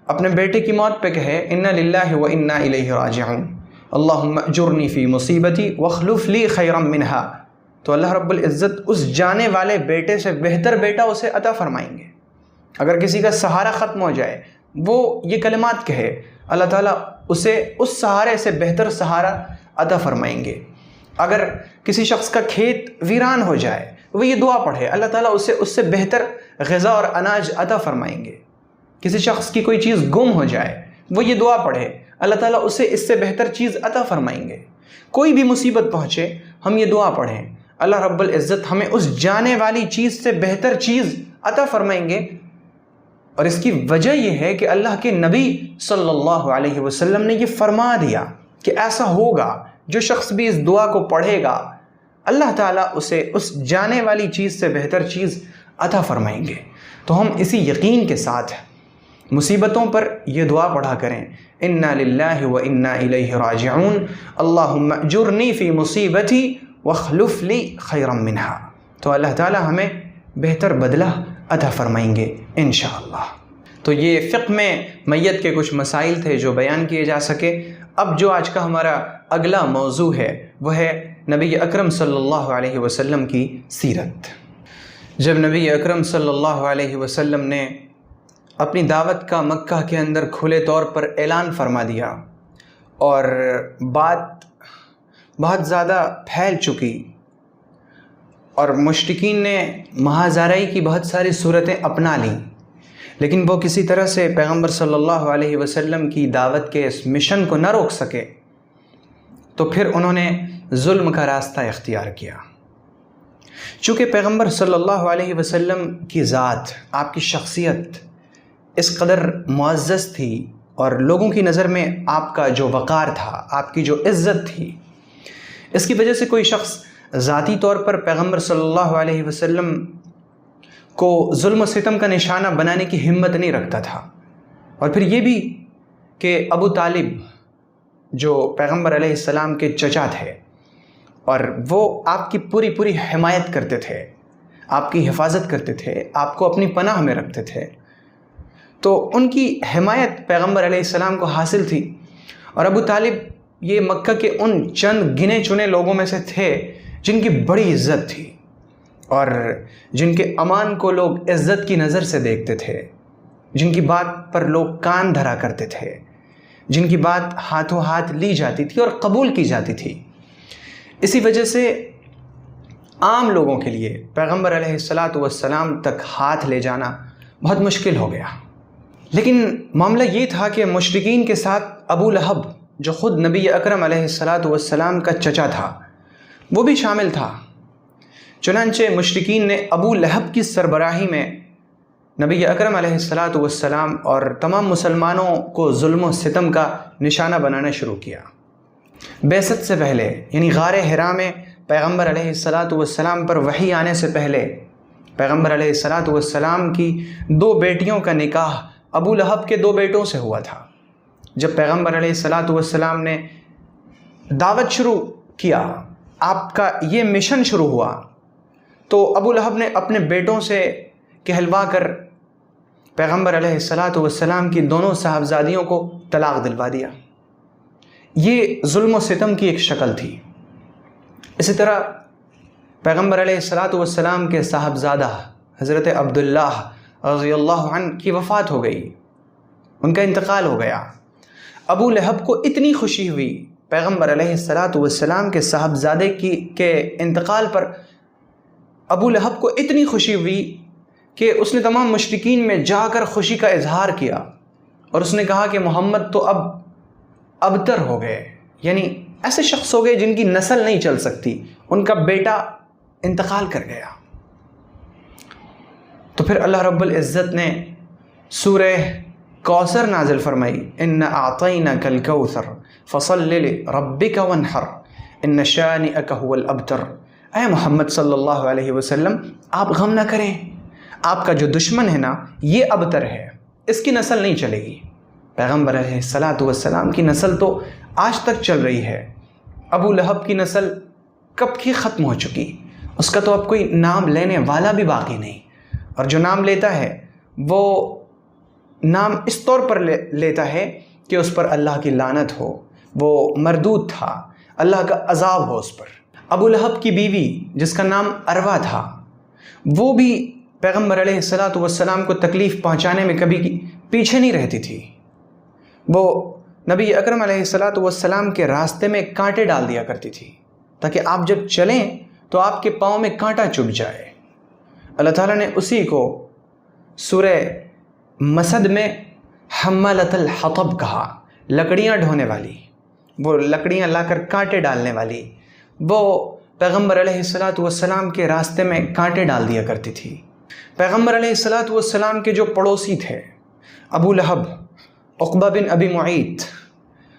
اپنے بیٹے کی موت پہ کہے انا للہ و انا الیہ راجعون، اللہم اجرنی فی مصیبتی واخلف لی خیرا منہا، تو اللہ رب العزت اس جانے والے بیٹے سے بہتر بیٹا اسے عطا فرمائیں گے۔ اگر کسی کا سہارا ختم ہو جائے، وہ یہ کلمات کہے، اللہ تعالیٰ اسے اس سہارے سے بہتر سہارا عطا فرمائیں گے۔ اگر کسی شخص کا کھیت ویران ہو جائے، وہ یہ دعا پڑھے، اللہ تعالیٰ اسے اس سے بہتر غذا اور اناج عطا فرمائیں گے۔ کسی شخص کی کوئی چیز گم ہو جائے، وہ یہ دعا پڑھے، اللہ تعالیٰ اسے اس سے بہتر چیز عطا فرمائیں گے۔ کوئی بھی مصیبت پہنچے، ہم یہ دعا پڑھیں، اللہ رب العزت ہمیں اس جانے والی چیز سے بہتر چیز عطا فرمائیں گے۔ اور اس کی وجہ یہ ہے کہ اللہ کے نبی صلی اللہ علیہ وسلم نے یہ فرما دیا کہ ایسا ہوگا، جو شخص بھی اس دعا کو پڑھے گا اللہ تعالیٰ اسے اس جانے والی چیز سے بہتر چیز عطا فرمائیں گے۔ تو ہم اسی یقین کے ساتھ مصیبتوں پر یہ دعا پڑھا کریں، انا للہ و انا الیہ راجعون، اللہم اجرنی فی مصیبتی واخلف لی خیرا منہا، تو اللہ تعالیٰ ہمیں بہتر بدلہ عطا فرمائیں گے انشاءاللہ۔ تو یہ فقہ میں میت کے کچھ مسائل تھے جو بیان کیے جا سکے۔ اب جو آج کا ہمارا اگلا موضوع ہے وہ ہے نبی اکرم صلی اللہ علیہ وسلم کی سیرت۔ جب نبی اکرم صلی اللہ علیہ وسلم نے اپنی دعوت کا مکہ کے اندر کھلے طور پر اعلان فرما دیا اور بات بہت زیادہ پھیل چکی اور مشرکین نے مہازارائی کی بہت ساری صورتیں اپنا لیں، لیکن وہ کسی طرح سے پیغمبر صلی اللہ علیہ وسلم کی دعوت کے اس مشن کو نہ روک سکے، تو پھر انہوں نے ظلم کا راستہ اختیار کیا۔ چونکہ پیغمبر صلی اللہ علیہ وسلم کی ذات، آپ کی شخصیت اس قدر معزز تھی اور لوگوں کی نظر میں آپ کا جو وقار تھا، آپ کی جو عزت تھی، اس کی وجہ سے کوئی شخص ذاتی طور پر پیغمبر صلی اللہ علیہ وسلم کو ظلم و ستم کا نشانہ بنانے کی ہمت نہیں رکھتا تھا۔ اور پھر یہ بھی کہ ابو طالب جو پیغمبر علیہ السلام کے چچا تھے اور وہ آپ کی پوری حمایت کرتے تھے، آپ کی حفاظت کرتے تھے، آپ کو اپنی پناہ میں رکھتے تھے، تو ان کی حمایت پیغمبر علیہ السلام کو حاصل تھی۔ اور ابو طالب یہ مکہ کے ان چند گنے چنے لوگوں میں سے تھے جن کی بڑی عزت تھی اور جن کے امان کو لوگ عزت کی نظر سے دیکھتے تھے، جن کی بات پر لوگ کان دھرا کرتے تھے، جن کی بات ہاتھوں ہاتھ لی جاتی تھی اور قبول کی جاتی تھی۔ اسی وجہ سے عام لوگوں کے لیے پیغمبر علیہ السلام تک ہاتھ لے جانا بہت مشکل ہو گیا۔ لیکن معاملہ یہ تھا کہ مشرکین کے ساتھ ابو لہب جو خود نبی اکرم علیہ السلام کا چچا تھا وہ بھی شامل تھا۔ چنانچہ مشرکین نے ابو لہب کی سربراہی میں نبی اکرم علیہ السلام اور تمام مسلمانوں کو ظلم و ستم کا نشانہ بنانا شروع کیا۔ بعثت سے پہلے یعنی غار حرا میں پیغمبر علیہ السلام پر وحی آنے سے پہلے پیغمبر علیہ السلام کی 2 بیٹیوں کا نکاح ابو لہب کے 2 بیٹوں سے ہوا تھا۔ جب پیغمبر علیہ السلام نے دعوت شروع کیا، آپ کا یہ مشن شروع ہوا، تو ابو لہب نے اپنے بیٹوں سے کہلوا کر پیغمبر علیہ الصلاۃ والسلام کی دونوں صاحبزادیوں کو طلاق دلوا دیا۔ یہ ظلم و ستم کی ایک شکل تھی۔ اسی طرح پیغمبر علیہ الصلاۃ والسلام کے صاحبزادہ حضرت عبداللہ رضی اللہ عنہ کی وفات ہو گئی، ان کا انتقال ہو گیا۔ ابو لہب کو اتنی خوشی ہوئی پیغمبر علیہ الصلاۃ والسلام کے صاحبزادے کے انتقال پر، ابو لہب کو اتنی خوشی ہوئی کہ اس نے تمام مشرکین میں جا کر خوشی کا اظہار کیا، اور اس نے کہا کہ محمد تو اب ابتر ہو گئے، یعنی ایسے شخص ہو گئے جن کی نسل نہیں چل سکتی، ان کا بیٹا انتقال کر گیا۔ تو پھر اللہ رب العزت نے سورہ کوثر نازل فرمائی، اِنَّا أَعْطَيْنَاكَ الْكَوْثَرَ فَصَلِّ لِرَبِّكَ وَانْحَرْ إِنَّ شَانِئَكَ هُوَ الْأَبْتَرُ۔ اے محمد صلی اللہ علیہ وسلم، آپ غم نہ کریں، آپ کا جو دشمن ہے نا یہ ابتر ہے، اس کی نسل نہیں چلے گی۔ پیغمبر علیہ الصلاۃ والسلام کی نسل تو آج تک چل رہی ہے، ابو لہب کی نسل کب کی ختم ہو چکی، اس کا تو اب کوئی نام لینے والا بھی باقی نہیں، اور جو نام لیتا ہے وہ نام اس طور پر لیتا ہے کہ اس پر اللہ کی لعنت ہو، وہ مردود تھا، اللہ کا عذاب ہو اس پر۔ ابو لہب کی بیوی جس کا نام اروا تھا، وہ بھی پیغمبر علیہ الصلاۃ والسلام کو تکلیف پہنچانے میں کبھی پیچھے نہیں رہتی تھی۔ وہ نبی اکرم علیہ الصلاۃ والسلام کے راستے میں کانٹے ڈال دیا کرتی تھی تاکہ آپ جب چلیں تو آپ کے پاؤں میں کانٹا چبھ جائے۔ اللہ تعالیٰ نے اسی کو سورہ مسد میں حمالۃ الحطب کہا، لکڑیاں ڈھونے والی، وہ لکڑیاں لا کر کانٹے ڈالنے والی، وہ پیغمبر علیہ الصلاۃ والسلام کے راستے میں کانٹے ڈال دیا کرتی تھی۔ پیغمبر علیہ الصلاۃ والسلام کے جو پڑوسی تھے، ابو لہب، عقبہ بن ابی معیط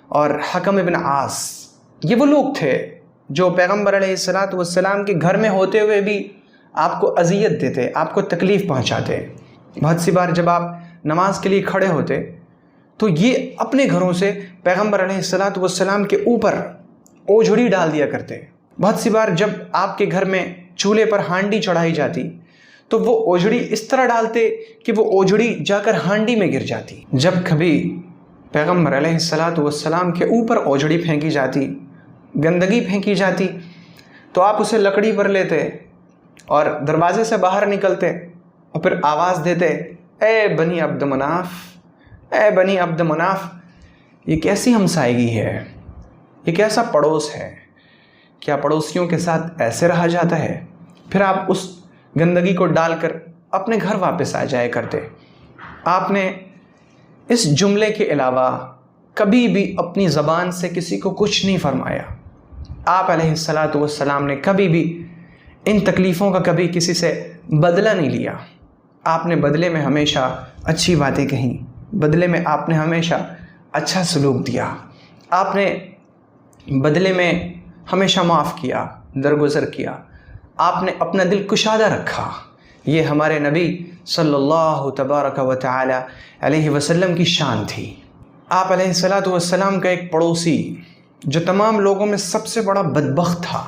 اور حکم بن عاص، یہ وہ لوگ تھے جو پیغمبر علیہ الصلاۃ والسلام کے گھر میں ہوتے ہوئے بھی آپ کو اذیت دیتے، آپ کو تکلیف پہنچاتے۔ بہت سی بار جب آپ نماز کے لیے کھڑے ہوتے تو یہ اپنے گھروں سے پیغمبر علیہ الصلاۃ والسلام کے اوپر اوجھڑی ڈال دیا کرتے۔ بہت سی بار جب آپ کے گھر میں چولہے پر ہانڈی چڑھائی جاتی تو وہ اوجھڑی اس طرح ڈالتے کہ وہ اوجھڑی جا کر ہانڈی میں گر جاتی۔ جب کبھی پیغمبر علیہ الصلاۃ والسلام کے اوپر اوجھڑی پھینکی جاتی، گندگی پھینکی جاتی، تو آپ اسے لکڑی پر لیتے اور دروازے سے باہر نکلتے اور پھر آواز دیتے، اے بنی عبد مناف، اے بنی عبد مناف۔ یہ کیسی ہمسائیگی ہے، یہ کیسا پڑوس ہے، کیا پڑوسیوں کے ساتھ ایسے رہا جاتا ہے؟ پھر آپ اس گندگی کو ڈال کر اپنے گھر واپس آ جائے کرتے۔ آپ نے اس جملے کے علاوہ کبھی بھی اپنی زبان سے کسی کو کچھ نہیں فرمایا۔ آپ علیہ الصلاۃ والسلام نے کبھی بھی ان تکلیفوں کا کبھی کسی سے بدلہ نہیں لیا۔ آپ نے بدلے میں ہمیشہ اچھی باتیں کہیں، بدلے میں آپ نے ہمیشہ اچھا سلوک دیا، آپ نے بدلے میں ہمیشہ معاف کیا، درگزر کیا، آپ نے اپنا دل کشادہ رکھا۔ یہ ہمارے نبی صلی اللہ تبارک و تعالی علیہ وسلم کی شان تھی۔ آپ علیہ الصلاۃ والسلام کا ایک پڑوسی جو تمام لوگوں میں سب سے بڑا بدبخت تھا،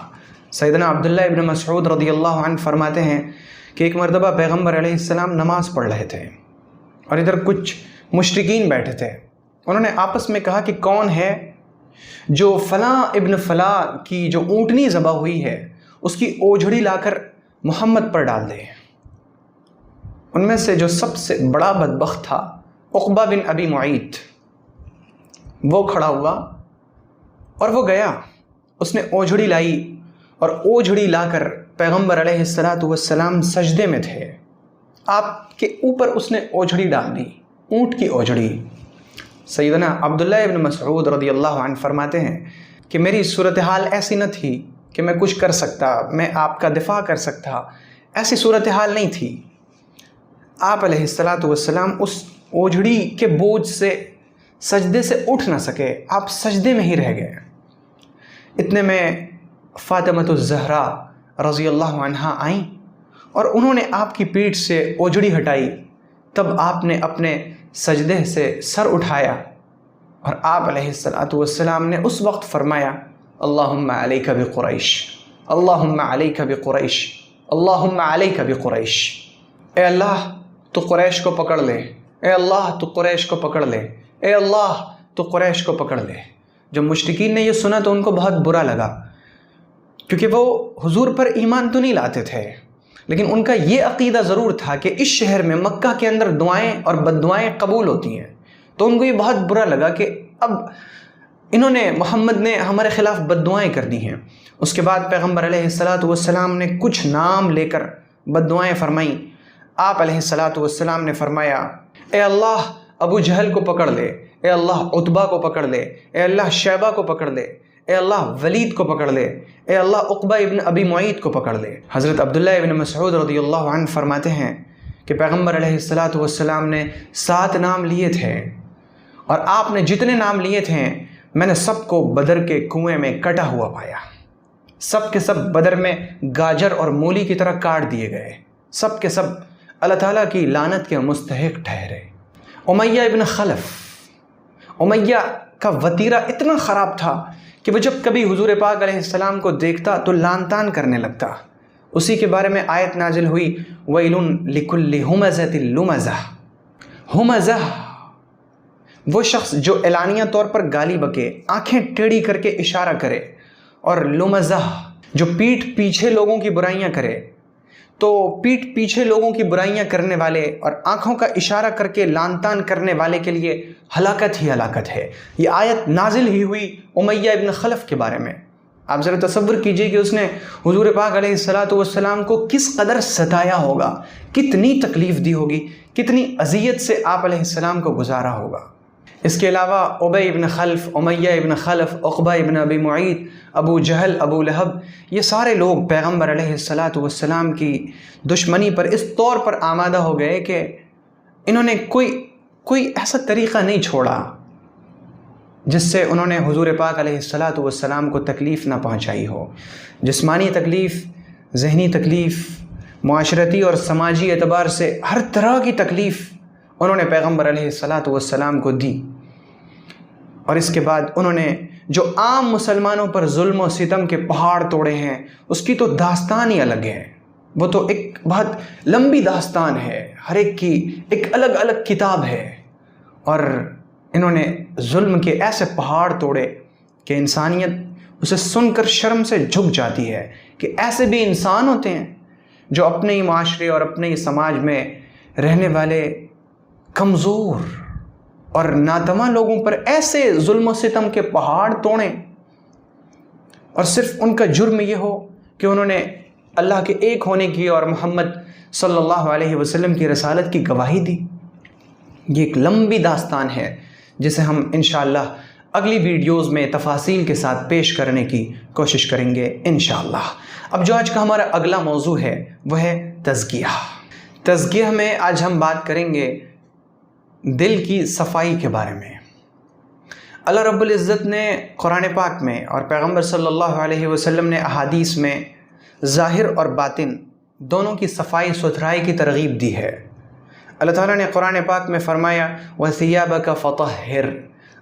سیدنا عبداللہ ابن مسعود رضی اللہ عنہ فرماتے ہیں کہ ایک مرتبہ پیغمبر علیہ السلام نماز پڑھ رہے تھے اور ادھر کچھ مشرکین بیٹھے تھے۔ انہوں نے آپس میں کہا کہ کون ہے جو فلاں ابن فلاں کی جو اونٹنی ذبح ہوئی ہے اس کی اوجھڑی لا کر محمد پر ڈال دے۔ ان میں سے جو سب سے بڑا بدبخت تھا عقبہ بن ابی معیط، وہ کھڑا ہوا اور وہ گیا، اس نے اوجھڑی لائی اور اوجھڑی لا کر پیغمبر علیہ الصلاۃ والسلام سجدے میں تھے، آپ کے اوپر اس نے اوجھڑی ڈال دی، اونٹ کی اوجھڑی۔ سیدنا عبداللہ ابن مسعود رضی اللہ عنہ فرماتے ہیں کہ میری صورتحال ایسی نہ تھی کہ میں کچھ کر سکتا، میں آپ کا دفاع کر سکتا، ایسی صورتحال نہیں تھی۔ آپ علیہ الصلاۃ والسلام اس اوجھڑی کے بوجھ سے سجدے سے اٹھ نہ سکے، آپ سجدے میں ہی رہ گئے۔ اتنے میں فاطمۃ الزہرا رضی اللہ عنہا آئیں اور انہوں نے آپ کی پیٹھ سے اوجھڑی ہٹائی، تب آپ نے اپنے سجدے سے سر اٹھایا اور آپ علیہ الصلاۃ والسلام نے اس وقت فرمایا اللہم علیک بقریش، اللہم علیک بقریش، اللہم علیک بقریش۔ اے اللہ تو قریش کو پکڑ لے، اے اللہ تو قریش کو پکڑ لے، اے اللہ تو قریش کو پکڑ لے۔ جب مشرکین نے یہ سنا تو ان کو بہت برا لگا، کیونکہ وہ حضور پر ایمان تو نہیں لاتے تھے، لیکن ان کا یہ عقیدہ ضرور تھا کہ اس شہر میں مکہ کے اندر دعائیں اور بد دعائیں قبول ہوتی ہیں۔ تو ان کو یہ بہت برا لگا کہ اب انہوں نے، محمد نے ہمارے خلاف بد دعائیں کر دی ہیں۔ اس کے بعد پیغمبر علیہ السلام نے کچھ نام لے کر بد دعائیں فرمائیں۔ آپ علیہ السلام نے فرمایا، اے اللہ ابو جہل کو پکڑ لے، اے اللہ عتبہ کو پکڑ لے، اے اللہ شیبہ کو پکڑ لے، اے اللہ ولید کو پکڑ لے، اے اللہ عقبہ ابن ابی معیط کو پکڑ لے۔ حضرت عبداللہ ابن مسعود رضی اللہ عنہ فرماتے ہیں کہ پیغمبر علیہ السلام نے 7 نام لیے تھے، اور آپ نے جتنے نام لیے تھے میں نے سب کو بدر کے کنویں میں کٹا ہوا پایا، سب کے سب بدر میں گاجر اور مولی کی طرح کاٹ دیے گئے، سب کے سب اللہ تعالیٰ کی لعنت کے مستحق ٹھہرے۔ امیہ ابن خلف، امیہ کا وتیرہ اتنا خراب تھا کہ وہ جب کبھی حضور پاک علیہ السلام کو دیکھتا تو لعن طعن کرنے لگتا۔ اسی کے بارے میں آیت نازل ہوئی، وَيْلٌ لِكُلِّ هُمَزَةٍ لُمَزَةٍ۔ ہمزہ وہ شخص جو اعلانیہ طور پر گالی بکے، آنکھیں ٹیڑھی کر کے اشارہ کرے، اور لمزہ جو پیٹھ پیچھے لوگوں کی برائیاں کرے۔ تو پیٹھ پیچھے لوگوں کی برائیاں کرنے والے اور آنکھوں کا اشارہ کر کے لعن طعن کرنے والے کے لیے ہلاکت ہی ہلاکت ہے۔ یہ آیت نازل ہی ہوئی امیہ ابن خلف کے بارے میں۔ آپ ذرا تصور کیجئے کہ اس نے حضور پاک علیہ السلام کو کس قدر ستایا ہوگا، کتنی تکلیف دی ہوگی، کتنی اذیت سے آپ علیہ السلام کو گزارا ہوگا۔ اس کے علاوہ ابی ابن خلف، امیہ ابن خلف، عقبہ ابن ابی معیط، ابو جہل، ابو لہب، یہ سارے لوگ پیغمبر علیہ السلام کی دشمنی پر اس طور پر آمادہ ہو گئے کہ انہوں نے کوئی ایسا طریقہ نہیں چھوڑا جس سے انہوں نے حضور پاک علیہ السلام کو تکلیف نہ پہنچائی ہو۔ جسمانی تکلیف، ذہنی تکلیف، معاشرتی اور سماجی اعتبار سے ہر طرح کی تکلیف انہوں نے پیغمبر علیہ السلام کو دی۔ اور اس کے بعد انہوں نے جو عام مسلمانوں پر ظلم و ستم کے پہاڑ توڑے ہیں، اس کی تو داستان ہی الگ ہے۔ وہ تو ایک بہت لمبی داستان ہے، ہر ایک کی ایک الگ الگ کتاب ہے۔ اور انہوں نے ظلم کے ایسے پہاڑ توڑے کہ انسانیت اسے سن کر شرم سے جھک جاتی ہے کہ ایسے بھی انسان ہوتے ہیں جو اپنے ہی معاشرے اور اپنے ہی سماج میں رہنے والے کمزور اور ناتواں لوگوں پر ایسے ظلم و ستم کے پہاڑ توڑیں، اور صرف ان کا جرم یہ ہو کہ انہوں نے اللہ کے ایک ہونے کی اور محمد صلی اللہ علیہ وسلم کی رسالت کی گواہی دی۔ یہ ایک لمبی داستان ہے جسے ہم انشاءاللہ اگلی ویڈیوز میں تفاصیل کے ساتھ پیش کرنے کی کوشش کریں گے انشاءاللہ۔ اب جو آج کا ہمارا اگلا موضوع ہے وہ ہے تزکیہ۔ تزکیہ میں آج ہم بات کریں گے دل کی صفائی کے بارے میں۔ اللہ رب العزت نے قرآن پاک میں اور پیغمبر صلی اللہ علیہ وسلم نے احادیث میں ظاہر اور باطن دونوں کی صفائی ستھرائی کی ترغیب دی ہے۔ اللہ تعالیٰ نے قرآن پاک میں فرمایا وَثِيَابَكَ فَطَهِّرْ،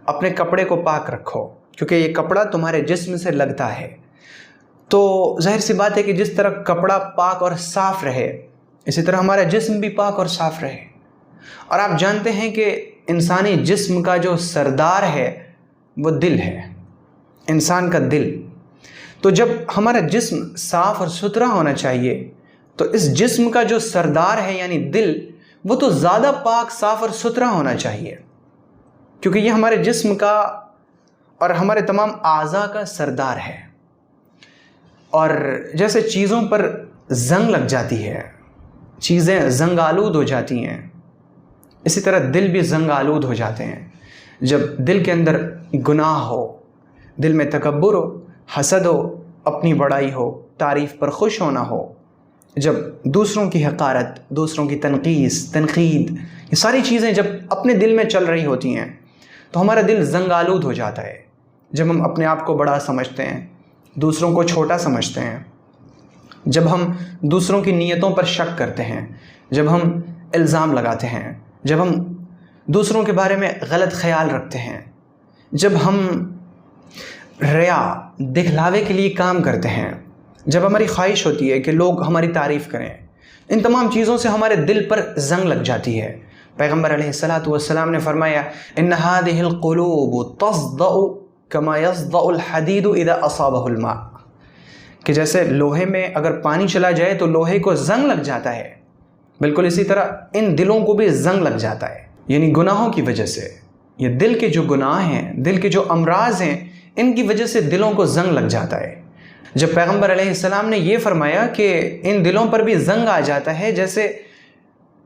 اپنے کپڑے کو پاک رکھو، کیونکہ یہ کپڑا تمہارے جسم سے لگتا ہے۔ تو ظاہر سی بات ہے کہ جس طرح کپڑا پاک اور صاف رہے، اسی طرح ہمارا جسم بھی پاک اور صاف رہے۔ اور آپ جانتے ہیں کہ انسانی جسم کا جو سردار ہے وہ دل ہے، انسان کا دل۔ تو جب ہمارا جسم صاف اور ستھرا ہونا چاہیے تو اس جسم کا جو سردار ہے یعنی دل، وہ تو زیادہ پاک، صاف اور ستھرا ہونا چاہیے، کیونکہ یہ ہمارے جسم کا اور ہمارے تمام اعضاء کا سردار ہے۔ اور جیسے چیزوں پر زنگ لگ جاتی ہے، چیزیں زنگ آلود ہو جاتی ہیں، اسی طرح دل بھی زنگ آلود ہو جاتے ہیں۔ جب دل کے اندر گناہ ہو، دل میں تکبر ہو، حسد ہو، اپنی بڑائی ہو، تعریف پر خوش ہونا ہو، جب دوسروں کی حقارت، دوسروں کی تنقید، یہ ساری چیزیں جب اپنے دل میں چل رہی ہوتی ہیں تو ہمارا دل زنگ آلود ہو جاتا ہے۔ جب ہم اپنے آپ کو بڑا سمجھتے ہیں، دوسروں کو چھوٹا سمجھتے ہیں، جب ہم دوسروں کی نیتوں پر شک کرتے ہیں، جب ہم الزام لگاتے ہیں، جب ہم دوسروں کے بارے میں غلط خیال رکھتے ہیں، جب ہم ریا، دکھلاوے کے لیے کام کرتے ہیں، جب ہماری خواہش ہوتی ہے کہ لوگ ہماری تعریف کریں، ان تمام چیزوں سے ہمارے دل پر زنگ لگ جاتی ہے۔ پیغمبر علیہ الصلاۃ والسلام نے فرمایا ان هذه القلوب تصدأ كما يصدأ الحديد اذا اصابه الماء، کہ جیسے لوہے میں اگر پانی چلا جائے تو لوہے کو زنگ لگ جاتا ہے، بالکل اسی طرح ان دلوں کو بھی زنگ لگ جاتا ہے، یعنی گناہوں کی وجہ سے۔ یہ دل کے جو گناہ ہیں، دل کے جو امراض ہیں، ان کی وجہ سے دلوں کو زنگ لگ جاتا ہے۔ جب پیغمبر علیہ السلام نے یہ فرمایا کہ ان دلوں پر بھی زنگ آ جاتا ہے جیسے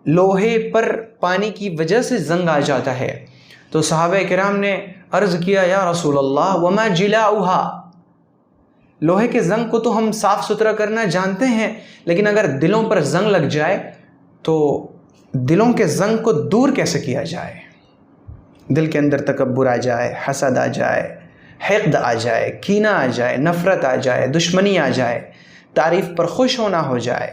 لوہے پر پانی کی وجہ سے زنگ آ جاتا ہے، تو صحابہ کرام نے عرض کیا یا رسول اللہ وما جلاؤها، لوہے کے زنگ کو تو ہم صاف ستھرا کرنا جانتے ہیں، لیکن اگر دلوں پر زنگ لگ جائے تو دلوں کے زنگ کو دور کیسے کیا جائے؟ دل کے اندر تکبر آ جائے، حسد آ جائے، حقد آ جائے، کینہ آ جائے، نفرت آ جائے، دشمنی آ جائے، تعریف پر خوش ہونا ہو جائے،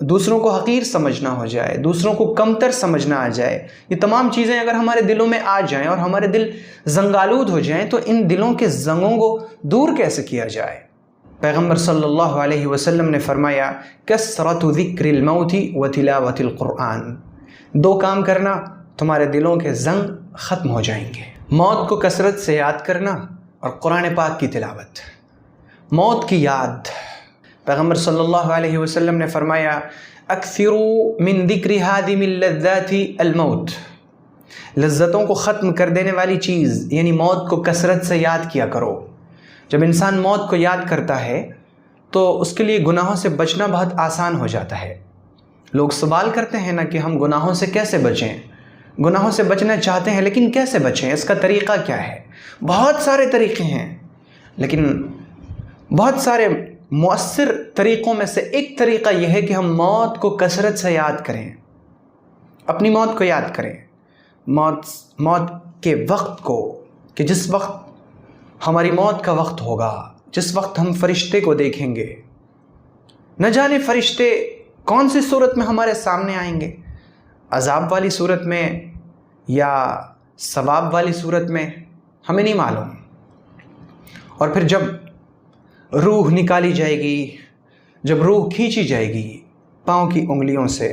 دوسروں کو حقیر سمجھنا ہو جائے، دوسروں کو کمتر سمجھنا آ جائے، یہ تمام چیزیں اگر ہمارے دلوں میں آ جائیں اور ہمارے دل زنگالود ہو جائیں تو ان دلوں کے زنگوں کو دور کیسے کیا جائے؟ پیغمبر صلی اللہ علیہ وسلم نے فرمایا کثرت ذکر الموت و تلاوت القرآن، دو کام کرنا تمہارے دلوں کے زنگ ختم ہو جائیں گے، موت کو کثرت سے یاد کرنا اور قرآن پاک کی تلاوت۔ موت کی یاد، پیغمبر صلی اللہ علیہ وسلم نے فرمایا اکثروا من ذکر ہادم اللذات الموت، لذتوں کو ختم کر دینے والی چیز یعنی موت کو کثرت سے یاد کیا کرو۔ جب انسان موت کو یاد کرتا ہے تو اس کے لیے گناہوں سے بچنا بہت آسان ہو جاتا ہے۔ لوگ سوال کرتے ہیں نا کہ ہم گناہوں سے کیسے بچیں، گناہوں سے بچنا چاہتے ہیں لیکن کیسے بچیں، اس کا طریقہ کیا ہے؟ بہت سارے طریقے ہیں، لیکن بہت سارے مؤثر طریقوں میں سے ایک طریقہ یہ ہے کہ ہم موت کو کثرت سے یاد کریں، اپنی موت کو یاد کریں، موت کے وقت کو، کہ جس وقت ہماری موت کا وقت ہوگا، جس وقت ہم فرشتے کو دیکھیں گے، نہ جانے فرشتے کون سی صورت میں ہمارے سامنے آئیں گے، عذاب والی صورت میں یا ثواب والی صورت میں، ہمیں نہیں معلوم۔ اور پھر جب روح نکالی جائے گی، جب روح کھینچی جائے گی پاؤں کی انگلیوں سے،